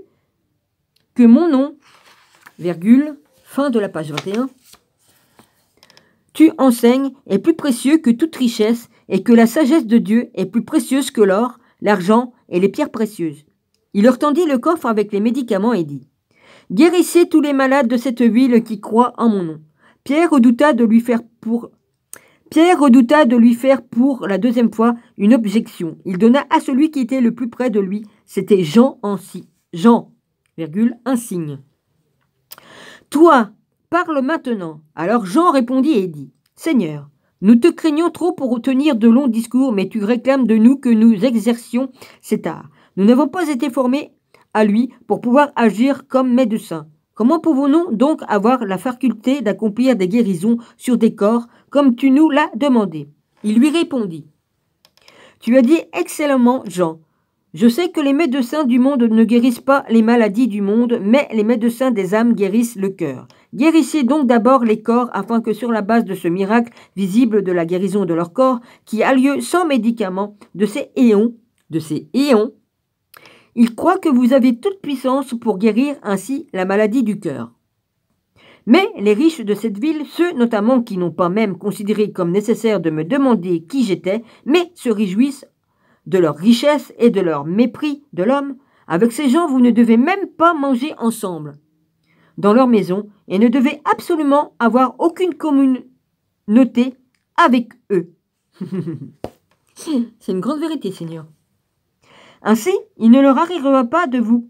que mon nom, virgule, fin de la page 21, tu enseignes est plus précieux que toute richesse et que la sagesse de Dieu est plus précieuse que l'or, l'argent et les pierres précieuses. » Il leur tendit le coffre avec les médicaments et dit, « Guérissez tous les malades de cette ville qui croient en mon nom. » Pierre redouta de lui faire pour la deuxième fois une objection. Il donna à celui qui était le plus près de lui, c'était Jean, un signe. « Toi, parle maintenant. » Alors Jean répondit et dit, « Seigneur, nous te craignons trop pour tenir de longs discours, mais tu réclames de nous que nous exercions cet art. Nous n'avons pas été formés à lui pour pouvoir agir comme médecins. Comment pouvons-nous donc avoir la faculté d'accomplir des guérisons sur des corps comme tu nous l'as demandé ?» Il lui répondit, « Tu as dit excellemment, Jean. Je sais que les médecins du monde ne guérissent pas les maladies du monde, mais les médecins des âmes guérissent le cœur. Guérissez donc d'abord les corps, afin que sur la base de ce miracle visible de la guérison de leur corps, qui a lieu sans médicaments, de ces éons, il croit que vous avez toute puissance pour guérir ainsi la maladie du cœur. Mais les riches de cette ville, ceux notamment qui n'ont pas même considéré comme nécessaire de me demander qui j'étais, mais se réjouissent de leur richesse et de leur mépris de l'homme, avec ces gens vous ne devez même pas manger ensemble dans leur maison et ne devez absolument avoir aucune communauté avec eux. » C'est une grande vérité, Seigneur. Ainsi, il ne leur arrivera pas de vous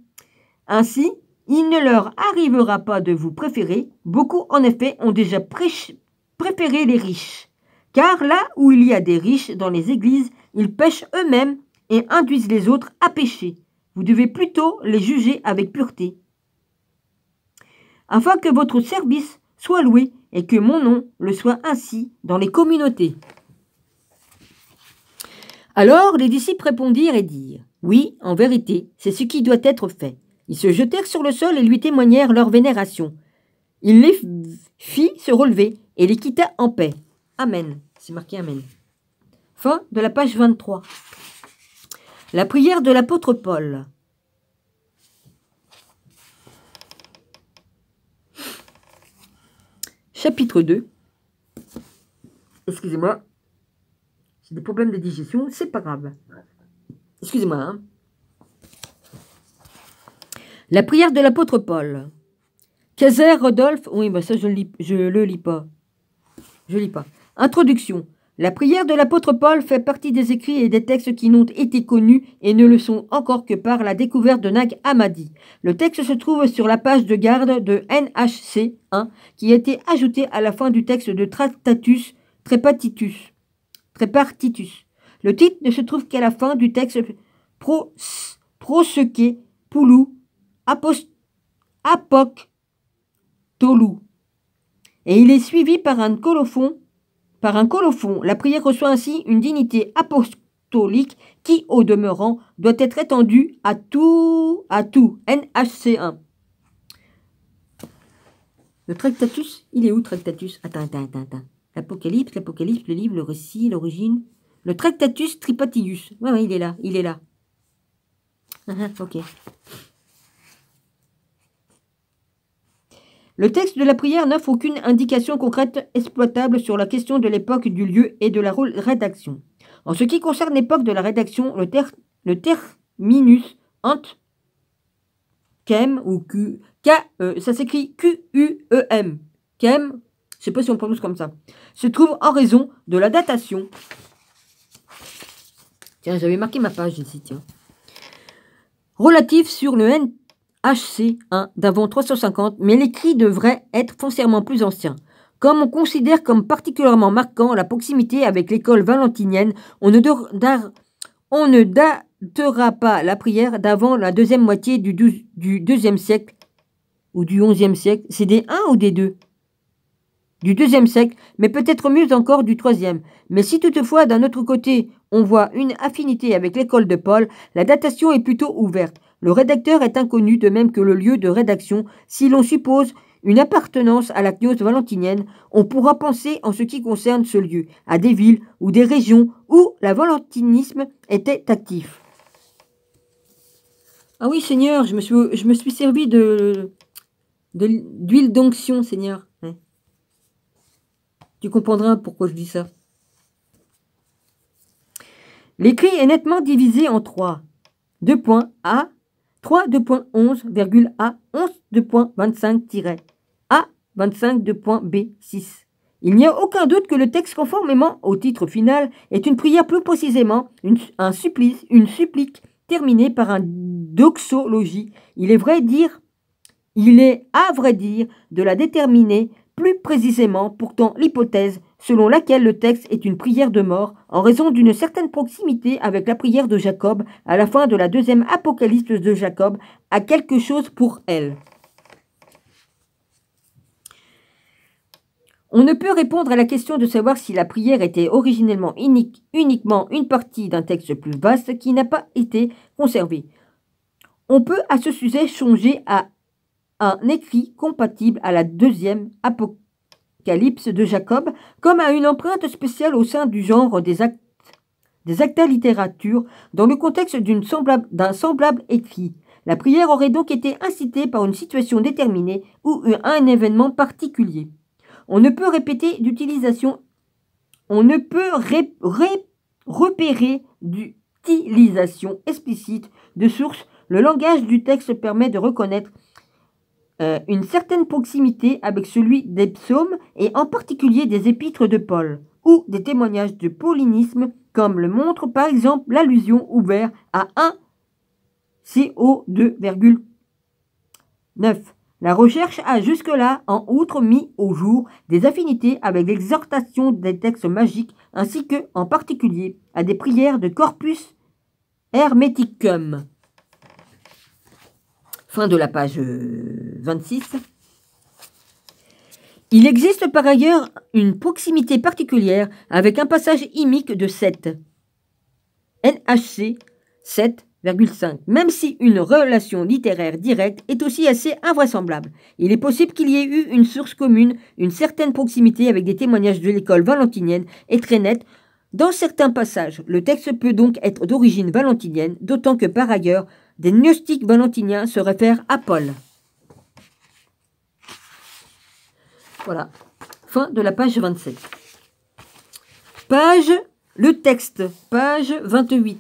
préférer. Beaucoup, en effet, ont déjà préféré les riches. Car là où il y a des riches dans les églises, ils pêchent eux-mêmes et induisent les autres à pécher. Vous devez plutôt les juger avec pureté, afin que votre service soit loué et que mon nom le soit ainsi dans les communautés. » Alors les disciples répondirent et dirent, « Oui, en vérité, c'est ce qui doit être fait. » Ils se jetèrent sur le sol et lui témoignèrent leur vénération. Il les fit se relever et les quitta en paix. Amen. C'est marqué Amen. Fin de la page 23. La prière de l'apôtre Paul. Chapitre 2. Excusez-moi. des problèmes de digestion, c'est pas grave. Excusez-moi. Hein. La prière de l'apôtre Paul. Kaiser Rodolphe. Oui, bah ça, je le lis pas. Je lis pas. Introduction. La prière de l'apôtre Paul fait partie des écrits et des textes qui n'ont été connus et ne le sont encore que par la découverte de Nag Hammadi. Le texte se trouve sur la page de garde de NHC 1 qui a été ajouté à la fin du texte de Tractatus Trepartitus. Le titre ne se trouve qu'à la fin du texte Proseke Poulou Apoctolou. Et il est suivi par un colophon. La prière reçoit ainsi une dignité apostolique qui, au demeurant, doit être étendue à tout. NHC1. Le Tractatus, il est où Tractatus? Attends. L'Apocalypse, le livre, le récit, l'origine. Le Tractatus Tripatius. Ouais, il est là. Ok. Le texte de la prière n'offre aucune indication concrète exploitable sur la question de l'époque, du lieu et de la rédaction. En ce qui concerne l'époque de la rédaction, le terminus ant kem ou ça s'écrit Q-U-E-M. Kem, je sais pas si on prononce comme ça, se trouve en raison de la datation. Tiens, j'avais marqué ma page ici, tiens. Relatif sur le NHC1 d'avant 350, mais l'écrit devrait être foncièrement plus ancien. Comme on considère comme particulièrement marquant la proximité avec l'école valentinienne, on ne datera pas la prière d'avant la deuxième moitié du deuxième siècle ou du 11e siècle. C'est des 1 ou des 2 du 2e siècle, mais peut-être mieux encore du 3e. Mais si toutefois, d'un autre côté, on voit une affinité avec l'école de Paul, la datation est plutôt ouverte. Le rédacteur est inconnu, de même que le lieu de rédaction. Si l'on suppose une appartenance à la gnose valentinienne, on pourra penser, en ce qui concerne ce lieu, à des villes ou des régions où le valentinisme était actif. Ah oui, Seigneur, je me suis servi d'huile d'onction, Seigneur. Ouais. Tu comprendras pourquoi je dis ça. L'écrit est nettement divisé en 3. 2 points A, 3 2.11, A 11.25-A 25.B 6. Il n'y a aucun doute que le texte, conformément au titre final, est une prière, plus précisément une supplique terminée par un doxologie. Il est à vrai dire de la déterminer plus précisément, pourtant l'hypothèse selon laquelle le texte est une prière de mort en raison d'une certaine proximité avec la prière de Jacob à la fin de la deuxième Apocalypse de Jacob a quelque chose pour elle. On ne peut répondre à la question de savoir si la prière était originellement uniquement une partie d'un texte plus vaste qui n'a pas été conservé. On peut à ce sujet songer à un écrit compatible à la deuxième Apocalypse de Jacob, comme à une empreinte spéciale au sein du genre des acta littérature, dans le contexte d'un semblable écrit. La prière aurait donc été incitée par une situation déterminée ou un événement particulier. On ne peut repérer d'utilisation explicite de sources. Le langage du texte permet de reconnaître une certaine proximité avec celui des psaumes et en particulier des épîtres de Paul ou des témoignages de paulinisme, comme le montre par exemple l'allusion ouverte à 1 CO 2,9. La recherche a jusque-là, en outre, mis au jour des affinités avec l'exhortation des textes magiques, ainsi que, en particulier, à des prières de Corpus Hermeticum. Fin de la page 26. Il existe par ailleurs une proximité particulière avec un passage hymnique de 7. NHC 7,5. Même si une relation littéraire directe est aussi assez invraisemblable, il est possible qu'il y ait eu une source commune, une certaine proximité avec des témoignages de l'école valentinienne est très nette. Dans certains passages, le texte peut donc être d'origine valentinienne, d'autant que par ailleurs, des gnostiques valentiniens se réfèrent à Paul. Voilà. Fin de la page 27. Page Le texte, page 28.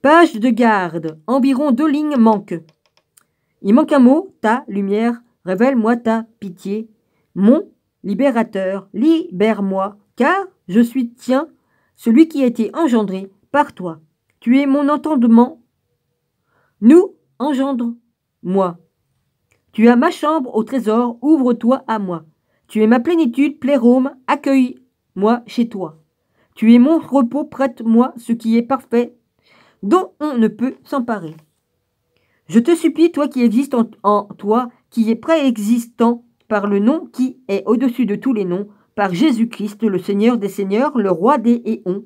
Page de garde, environ 2 lignes manquent. Il manque un mot, ta lumière, révèle-moi ta pitié. Mon libérateur, libère-moi, car je suis tien, celui qui a été engendré par toi. Tu es mon entendement. Nous, engendre-moi. Tu as ma chambre au trésor, ouvre-toi à moi. Tu es ma plénitude, plérôme, accueille-moi chez toi. Tu es mon repos, prête-moi ce qui est parfait, dont on ne peut s'emparer. Je te supplie, toi qui existes en toi, qui est préexistant par le nom qui est au-dessus de tous les noms, par Jésus-Christ, le Seigneur des Seigneurs, le Roi des éons.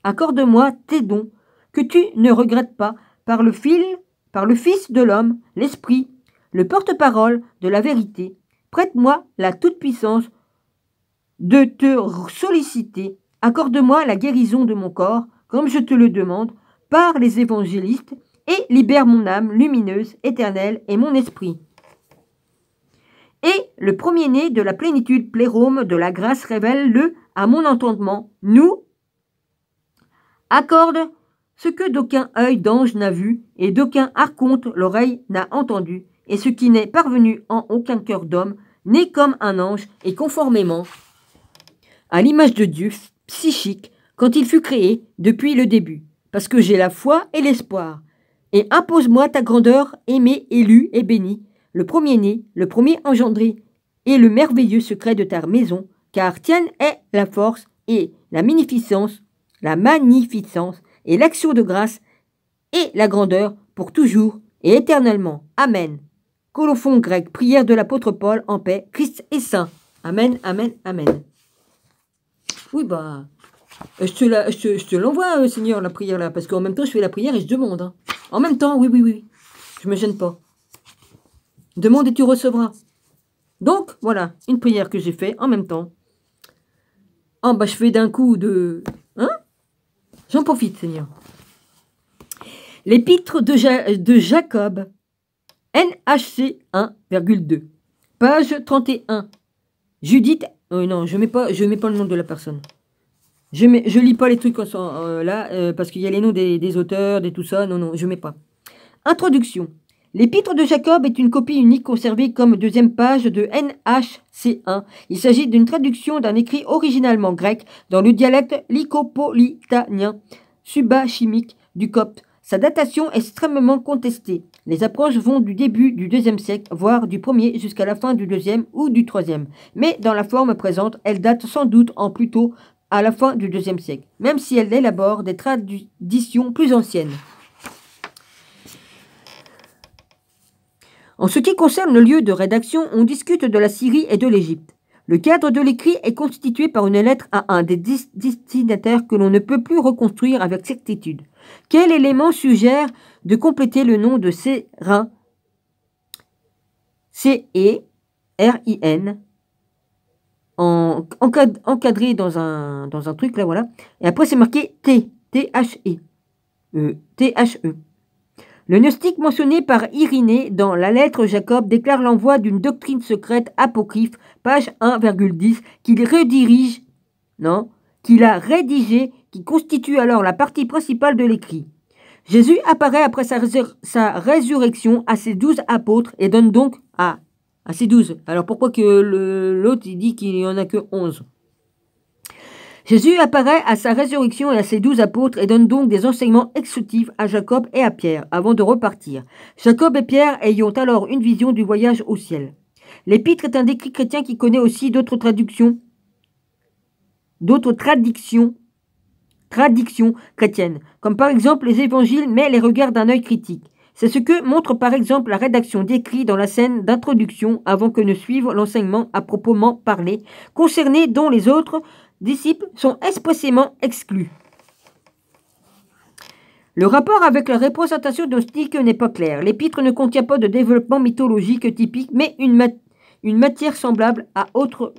Accorde-moi tes dons, que tu ne regrettes pas, par le Fils de l'homme, l'Esprit, le porte-parole de la vérité. Prête-moi la toute-puissance de te solliciter. Accorde-moi la guérison de mon corps, comme je te le demande, par les évangélistes, et libère mon âme lumineuse, éternelle, et mon esprit. Et le premier-né de la plénitude plérôme de la grâce révèle-le à mon entendement. Nous accorde ce que d'aucun œil d'ange n'a vu, et d'aucun archonte l'oreille n'a entendu, et ce qui n'est parvenu en aucun cœur d'homme, né comme un ange, et conformément à l'image de Dieu psychique, quand il fut créé depuis le début, parce que j'ai la foi et l'espoir. Et impose-moi ta grandeur, aimé, élu et béni, le premier-né, le premier engendré, et le merveilleux secret de ta maison, car tienne est la force et la magnificence et l'action de grâce et la grandeur pour toujours et éternellement. Amen. Colophon grec, prière de l'apôtre Paul en paix, Christ est saint. Amen, amen, amen. Oui, bah, je te l'envoie, Seigneur, la prière là, parce qu'en même temps, je fais la prière et je demande. Hein. En même temps, oui, oui, oui. Je me gêne pas. Demande et tu recevras. Donc, voilà, une prière que j'ai fait en même temps. Ah, bah, je fais d'un coup de... Hein? J'en profite, Seigneur. L'épître de Jacob, NHC 1,2. Page 31. Judith... non, je mets pas le nom de la personne. Je lis pas les trucs là, parce qu'il y a les noms des auteurs, des tout ça. Non, non, je mets pas. Introduction. L'épître de Jacob est une copie unique conservée comme deuxième page de NHC1. Il s'agit d'une traduction d'un écrit originalement grec dans le dialecte lycopolitanien subachimique du copte. Sa datation est extrêmement contestée. Les approches vont du début du IIe siècle, voire du 1er jusqu'à la fin du 2e ou du 3e. Mais dans la forme présente, elle date sans doute en plus tôt à la fin du IIe siècle, même si elle élabore des traditions plus anciennes. En ce qui concerne le lieu de rédaction, on discute de la Syrie et de l'Égypte. Le cadre de l'écrit est constitué par une lettre à un des destinataires que l'on ne peut plus reconstruire avec certitude. Quel élément suggère de compléter le nom de Sérin, C-E-R-I-N, encadré dans un truc, là, voilà. Et après, c'est marqué T, T-H-E. T-H-E. Le gnostique mentionné par Irénée dans la lettre Jacob déclare l'envoi d'une doctrine secrète apocryphe, page 1,10, qu'il a rédigée, qui constitue alors la partie principale de l'écrit. Jésus apparaît après sa résurrection à ses 12 apôtres et donne donc à ses 12. Alors pourquoi que l'autre il dit qu'il n'y en a que 11? Jésus apparaît à sa résurrection et à ses 12 apôtres et donne donc des enseignements exhaustifs à Jacob et à Pierre avant de repartir. Jacob et Pierre ayant alors une vision du voyage au ciel. L'épître est un écrit chrétien qui connaît aussi d'autres traditions chrétiennes, comme par exemple les évangiles, mais les regarde d'un œil critique. C'est ce que montre par exemple la rédaction d'écrits dans la scène d'introduction avant que ne suive l'enseignement à proprement parler, concerné dont les autres disciples sont expressément exclus. Le rapport avec la représentation gnostique n'est pas clair. L'épître ne contient pas de développement mythologique typique, mais une matière semblable à autre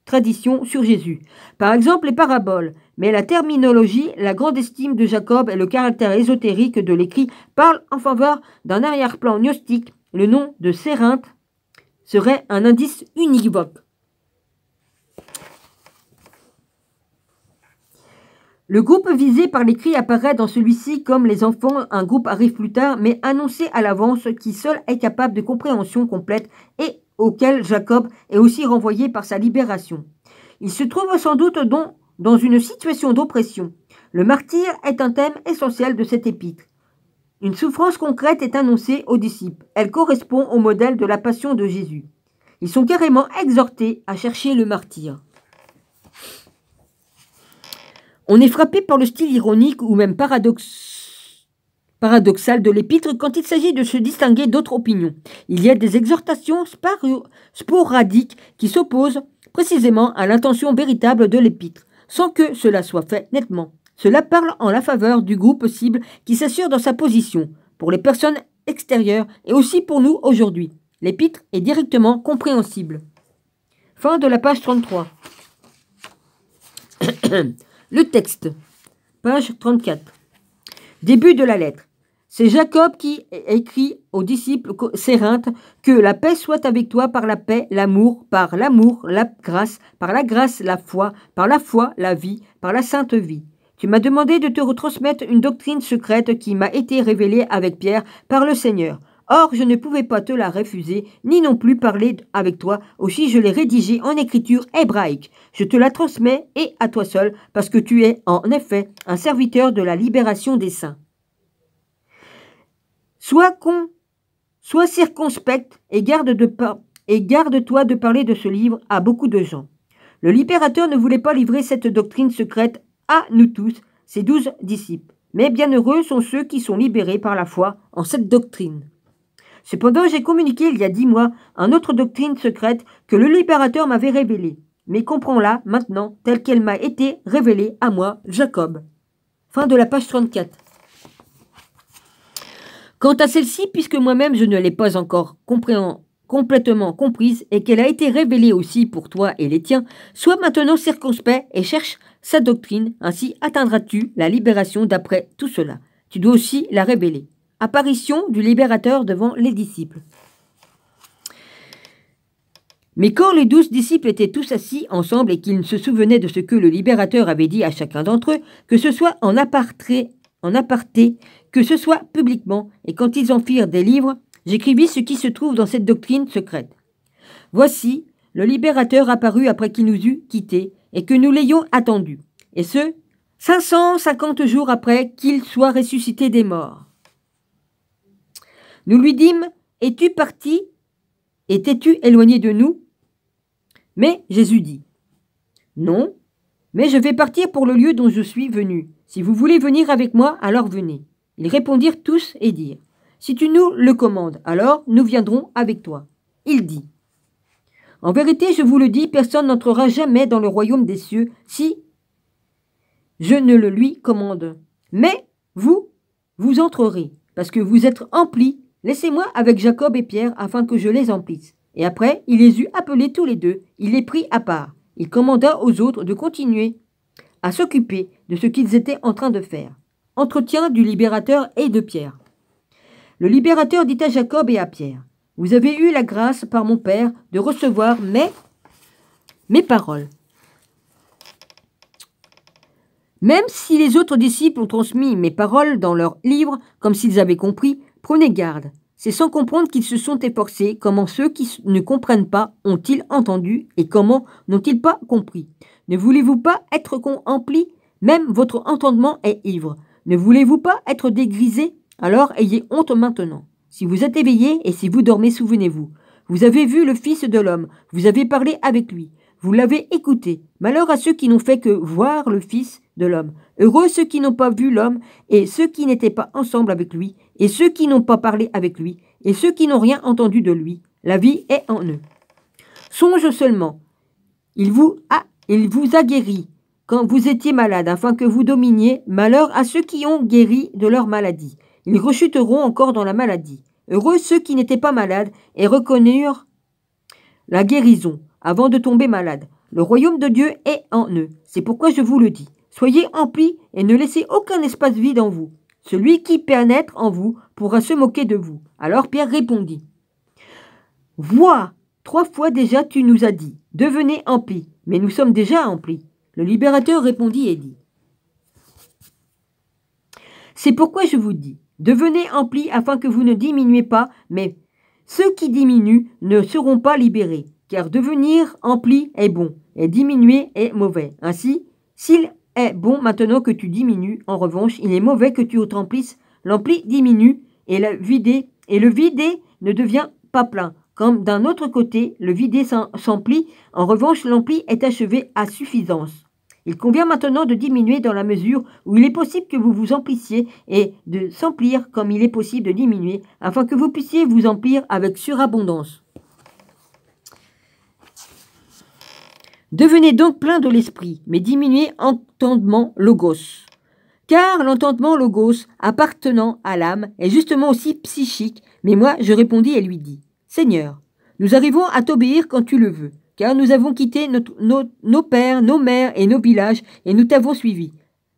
tradition sur Jésus. Par exemple, les paraboles. Mais la terminologie, la grande estime de Jacob et le caractère ésotérique de l'écrit parlent en faveur d'un arrière-plan gnostique. Le nom de Sérinthe serait un indice univoque. Le groupe visé par l'écrit apparaît dans celui-ci comme les enfants, un groupe arrive plus tard, mais annoncé à l'avance qui seul est capable de compréhension complète et auquel Jacob est aussi renvoyé par sa libération. Il se trouve sans doute dans une situation d'oppression. Le martyr est un thème essentiel de cet épître. Une souffrance concrète est annoncée aux disciples. Elle correspond au modèle de la passion de Jésus. Ils sont carrément exhortés à chercher le martyr. On est frappé par le style ironique ou même paradoxal de l'épître quand il s'agit de se distinguer d'autres opinions. Il y a des exhortations sporadiques qui s'opposent précisément à l'intention véritable de l'épître, sans que cela soit fait nettement. Cela parle en la faveur du groupe cible qui s'assure dans sa position, pour les personnes extérieures et aussi pour nous aujourd'hui. L'épître est directement compréhensible. Fin de la page 33. Le texte, page 34. Début de la lettre. C'est Jacob qui écrit aux disciples Cérinthe que la paix soit avec toi par la paix, l'amour, par l'amour, la grâce, par la grâce, la foi, par la foi, la vie, par la sainte vie. Tu m'as demandé de te retransmettre une doctrine secrète qui m'a été révélée avec Pierre par le Seigneur. Or, je ne pouvais pas te la refuser, ni non plus parler avec toi, aussi je l'ai rédigée en écriture hébraïque. Je te la transmets, et à toi seul, parce que tu es, en effet, un serviteur de la libération des saints. Sois circonspect et garde-toi de parler de ce livre à beaucoup de gens. Le libérateur ne voulait pas livrer cette doctrine secrète à nous tous, ses 12 disciples. Mais bienheureux sont ceux qui sont libérés par la foi en cette doctrine. Cependant, j'ai communiqué il y a 10 mois une autre doctrine secrète que le libérateur m'avait révélée. Mais comprends-la maintenant telle qu'elle m'a été révélée à moi, Jacob. Fin de la page 34. Quant à celle-ci, puisque moi-même je ne l'ai pas encore complètement comprise et qu'elle a été révélée aussi pour toi et les tiens, sois maintenant circonspect et cherche sa doctrine, ainsi atteindras-tu la libération d'après tout cela. Tu dois aussi la révéler. Apparition du libérateur devant les disciples. Mais quand les 12 disciples étaient tous assis ensemble et qu'ils se souvenaient de ce que le libérateur avait dit à chacun d'entre eux, que ce soit en aparté, que ce soit publiquement, et quand ils en firent des livres, j'écrivis ce qui se trouve dans cette doctrine secrète. Voici, le libérateur apparut après qu'il nous eut quittés et que nous l'ayons attendu, et ce, 550 jours après qu'il soit ressuscité des morts. Nous lui dîmes, es-tu parti et t'es-tu éloigné de nous? Mais Jésus dit, non, mais je vais partir pour le lieu dont je suis venu. Si vous voulez venir avec moi, alors venez. Ils répondirent tous et dirent, si tu nous le commandes, alors nous viendrons avec toi. Il dit, en vérité, je vous le dis, personne n'entrera jamais dans le royaume des cieux si je ne le lui commande. Mais vous entrerez, parce que vous êtes emplis. Laissez-moi avec Jacob et Pierre afin que je les emplisse. Et après, il les eut appelés tous les deux, il les prit à part. Il commanda aux autres de continuer à s'occuper de ce qu'ils étaient en train de faire. Entretien du libérateur et de Pierre. Le libérateur dit à Jacob et à Pierre, « Vous avez eu la grâce par mon Père de recevoir mes paroles. Même si les autres disciples ont transmis mes paroles dans leurs livres, comme s'ils avaient compris, prenez garde. C'est sans comprendre qu'ils se sont efforcés, comment ceux qui ne comprennent pas ont-ils entendu et comment n'ont-ils pas compris. Ne voulez-vous pas être emplis? Même votre entendement est ivre. Ne voulez-vous pas être dégrisé? Alors ayez honte maintenant. Si vous êtes éveillés et si vous dormez, souvenez-vous. Vous avez vu le Fils de l'homme, vous avez parlé avec lui, vous l'avez écouté. Malheur à ceux qui n'ont fait que voir le Fils de l'homme. Heureux ceux qui n'ont pas vu l'homme et ceux qui n'étaient pas ensemble avec lui et ceux qui n'ont pas parlé avec lui et ceux qui n'ont rien entendu de lui. La vie est en eux. Songe seulement, il vous a guéri quand vous étiez malade afin que vous dominiez. Malheur à ceux qui ont guéri de leur maladie. Ils rechuteront encore dans la maladie. Heureux ceux qui n'étaient pas malades et reconnurent la guérison avant de tomber malade. Le royaume de Dieu est en eux. C'est pourquoi je vous le dis. Soyez emplis et ne laissez aucun espace vide en vous. Celui qui pénètre en vous pourra se moquer de vous. Alors Pierre répondit, « Vois, 3 fois déjà tu nous as dit, devenez emplis, mais nous sommes déjà emplis. » Le libérateur répondit et dit, C'est pourquoi je vous dis, devenez emplis afin que vous ne diminuez pas, mais ceux qui diminuent ne seront pas libérés, car devenir empli est bon, et diminuer est mauvais. Ainsi, s'il est bon maintenant que tu diminues, en revanche, il est mauvais que tu remplisses. L'empli diminue et le vidé ne devient pas plein. Comme d'un autre côté, le vidé s'emplit, en revanche, l'empli est achevé à suffisance. Il convient maintenant de diminuer dans la mesure où il est possible que vous vous emplissiez et de s'emplir comme il est possible de diminuer, afin que vous puissiez vous emplir avec surabondance. Devenez donc plein de l'esprit, mais diminuez entendement logos. Car l'entendement logos appartenant à l'âme est justement aussi psychique, mais moi je répondis et lui dis, « Seigneur, nous arrivons à t'obéir quand tu le veux, car nous avons quitté nos pères, nos mères et nos villages, et nous t'avons suivi.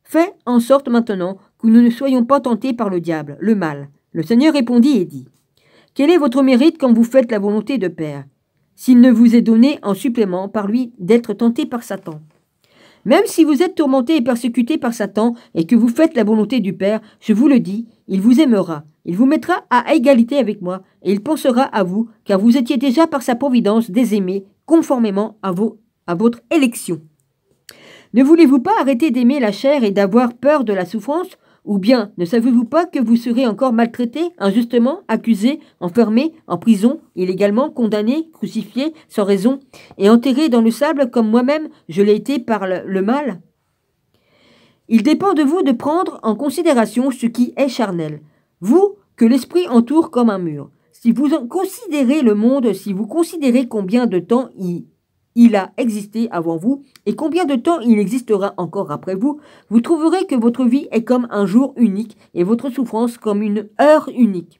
Fais en sorte maintenant que nous ne soyons pas tentés par le diable, le mal. » Le Seigneur répondit et dit, « Quel est votre mérite quand vous faites la volonté de Père, s'il ne vous est donné en supplément par lui d'être tenté par Satan? Même si vous êtes tourmenté et persécuté par Satan et que vous faites la volonté du Père, je vous le dis, il vous aimera. Il vous mettra à égalité avec moi et il pensera à vous, car vous étiez déjà par sa providence des aimés, conformément à votre élection. Ne voulez-vous pas arrêter d'aimer la chair et d'avoir peur de la souffrance? Ou bien ne savez-vous pas que vous serez encore maltraité, injustement, accusé, enfermé, en prison, illégalement, condamné, crucifié, sans raison, et enterré dans le sable comme moi-même je l'ai été par le mal? Il dépend de vous de prendre en considération ce qui est charnel, vous que l'esprit entoure comme un mur. Si vous considérez le monde, si vous considérez combien de temps il a existé avant vous, et combien de temps il existera encore après vous, vous trouverez que votre vie est comme un jour unique, et votre souffrance comme une heure unique.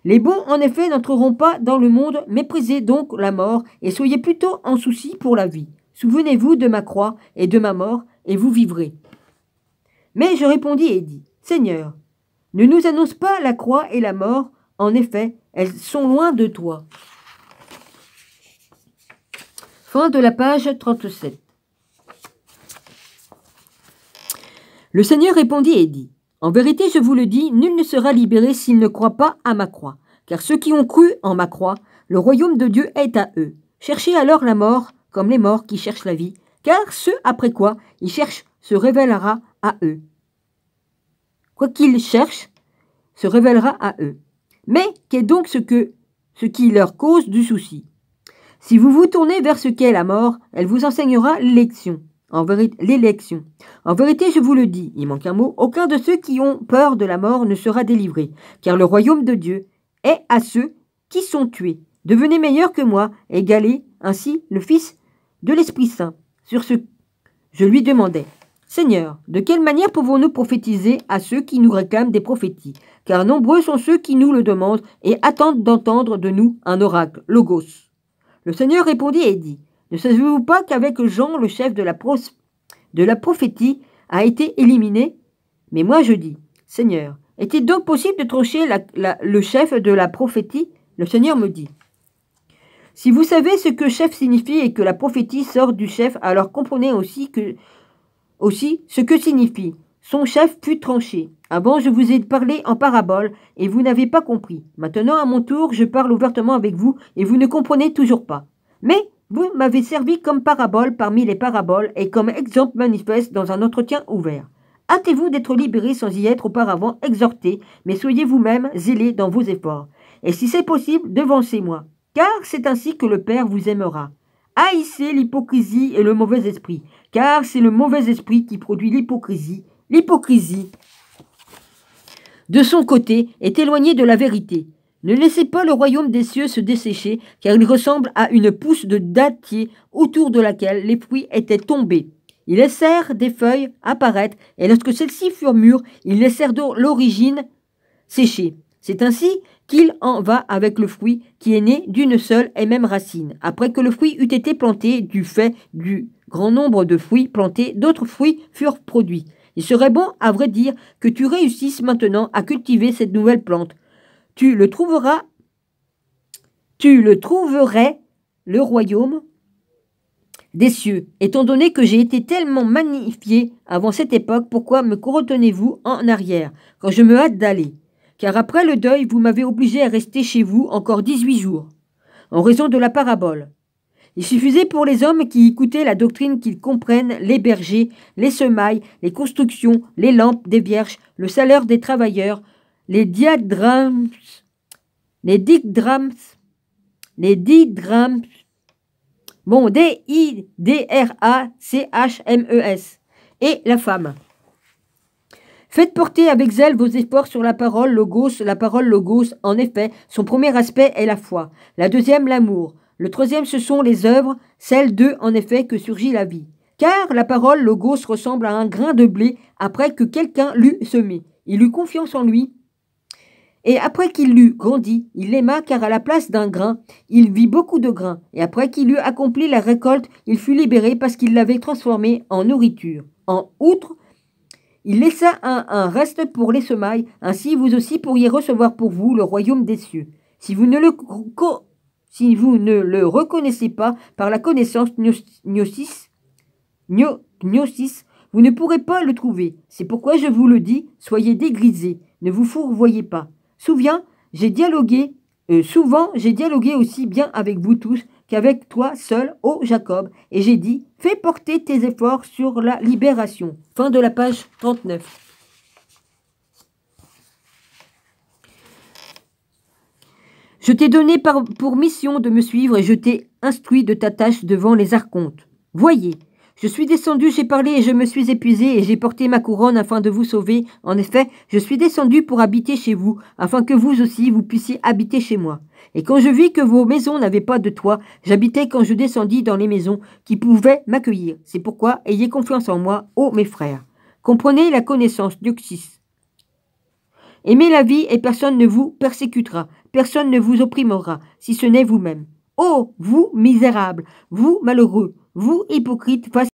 Les bons, en effet, n'entreront pas dans le monde, méprisez donc la mort, et soyez plutôt en souci pour la vie. Souvenez-vous de ma croix et de ma mort, et vous vivrez. Mais je répondis et dis, Seigneur, ne nous annonce pas la croix et la mort, en effet, elles sont loin de toi. Fin de la page 37. Le Seigneur répondit et dit, « En vérité, je vous le dis, nul ne sera libéré s'il ne croit pas à ma croix. Car ceux qui ont cru en ma croix, le royaume de Dieu est à eux. Cherchez alors la mort, comme les morts qui cherchent la vie, car ce après quoi ils cherchent se révélera à eux. Quoi qu'ils cherchent, se révélera à eux. Mais qu'est donc ce qui leur cause du souci? Si vous vous tournez vers ce qu'est la mort, elle vous enseignera l'élection. En vérité, je vous le dis, il manque un mot, aucun de ceux qui ont peur de la mort ne sera délivré, car le royaume de Dieu est à ceux qui sont tués. Devenez meilleurs que moi, égalez ainsi le Fils de l'Esprit Saint. Sur ce, je lui demandai, Seigneur, de quelle manière pouvons-nous prophétiser à ceux qui nous réclament des prophéties? Car nombreux sont ceux qui nous le demandent et attendent d'entendre de nous un oracle, logos. Le Seigneur répondit et dit, ne savez-vous pas qu'avec Jean, le chef de la prophétie, a été éliminé? Mais moi je dis, Seigneur, est-il donc possible de trancher le chef de la prophétie? Le Seigneur me dit, si vous savez ce que chef signifie et que la prophétie sort du chef, alors comprenez aussi ce que signifie. Son chef fut tranché. Avant, je vous ai parlé en parabole et vous n'avez pas compris. Maintenant, à mon tour, je parle ouvertement avec vous et vous ne comprenez toujours pas. Mais vous m'avez servi comme parabole parmi les paraboles et comme exemple manifeste dans un entretien ouvert. Hâtez-vous d'être libéré sans y être auparavant exhorté, mais soyez vous-même zélé dans vos efforts. Et si c'est possible, devancez-moi, car c'est ainsi que le Père vous aimera. Haïssez l'hypocrisie et le mauvais esprit, car c'est le mauvais esprit qui produit l'hypocrisie. L'hypocrisie, de son côté, est éloignée de la vérité. Ne laissez pas le royaume des cieux se dessécher, car il ressemble à une pousse de dattier autour de laquelle les fruits étaient tombés. Ils laissèrent des feuilles apparaître, et lorsque celles-ci furent mûres, ils laissèrent l'origine sécher. C'est ainsi qu'il en va avec le fruit qui est né d'une seule et même racine. Après que le fruit eut été planté, du fait du grand nombre de fruits plantés, d'autres fruits furent produits. Il serait bon, à vrai dire, que tu réussisses maintenant à cultiver cette nouvelle plante. Tu le trouverais, le royaume, des cieux. Étant donné que j'ai été tellement magnifié avant cette époque, pourquoi me retenez-vous en arrière, quand je me hâte d'aller? Car après le deuil, vous m'avez obligé à rester chez vous encore 18 jours, en raison de la parabole. Il suffisait pour les hommes qui écoutaient la doctrine qu'ils comprennent les bergers, les semailles, les constructions, les lampes des vierges, le salaire des travailleurs, les diadrames, les didrames, bon, D-I-D-R-A-C-H-M-E-S, et la femme. Faites porter avec zèle vos efforts sur la parole logos. La parole logos, en effet, son premier aspect est la foi. La deuxième, l'amour. Le troisième, ce sont les œuvres, celles d'eux, en effet, que surgit la vie. Car la parole logos ressemble à un grain de blé après que quelqu'un l'eut semé. Il eut confiance en lui. Et après qu'il l'eut grandi, il l'aima, car à la place d'un grain, il vit beaucoup de grains. Et après qu'il eut accompli la récolte, il fut libéré parce qu'il l'avait transformé en nourriture. En outre, il laissa un reste pour les semailles, ainsi vous aussi pourriez recevoir pour vous le royaume des cieux. Si vous ne le reconnaissez pas par la connaissance gnosis, vous ne pourrez pas le trouver. C'est pourquoi je vous le dis, soyez dégrisés, ne vous fourvoyez pas. Souvent, j'ai dialogué aussi bien avec vous tous qu'avec toi seul, ô Jacob, et j'ai dit, fais porter tes efforts sur la libération. Fin de la page 39. Je t'ai donné pour mission de me suivre et je t'ai instruit de ta tâche devant les archontes. Voyez, je suis descendu, j'ai parlé et je me suis épuisé et j'ai porté ma couronne afin de vous sauver. En effet, je suis descendu pour habiter chez vous, afin que vous aussi vous puissiez habiter chez moi. Et quand je vis que vos maisons n'avaient pas de toit, j'habitais quand je descendis dans les maisons qui pouvaient m'accueillir. C'est pourquoi ayez confiance en moi, ô mes frères. Comprenez la connaissance d'Oxys. Aimez la vie et personne ne vous persécutera, personne ne vous opprimera, si ce n'est vous-même. Ô vous misérables, vous malheureux, vous hypocrites,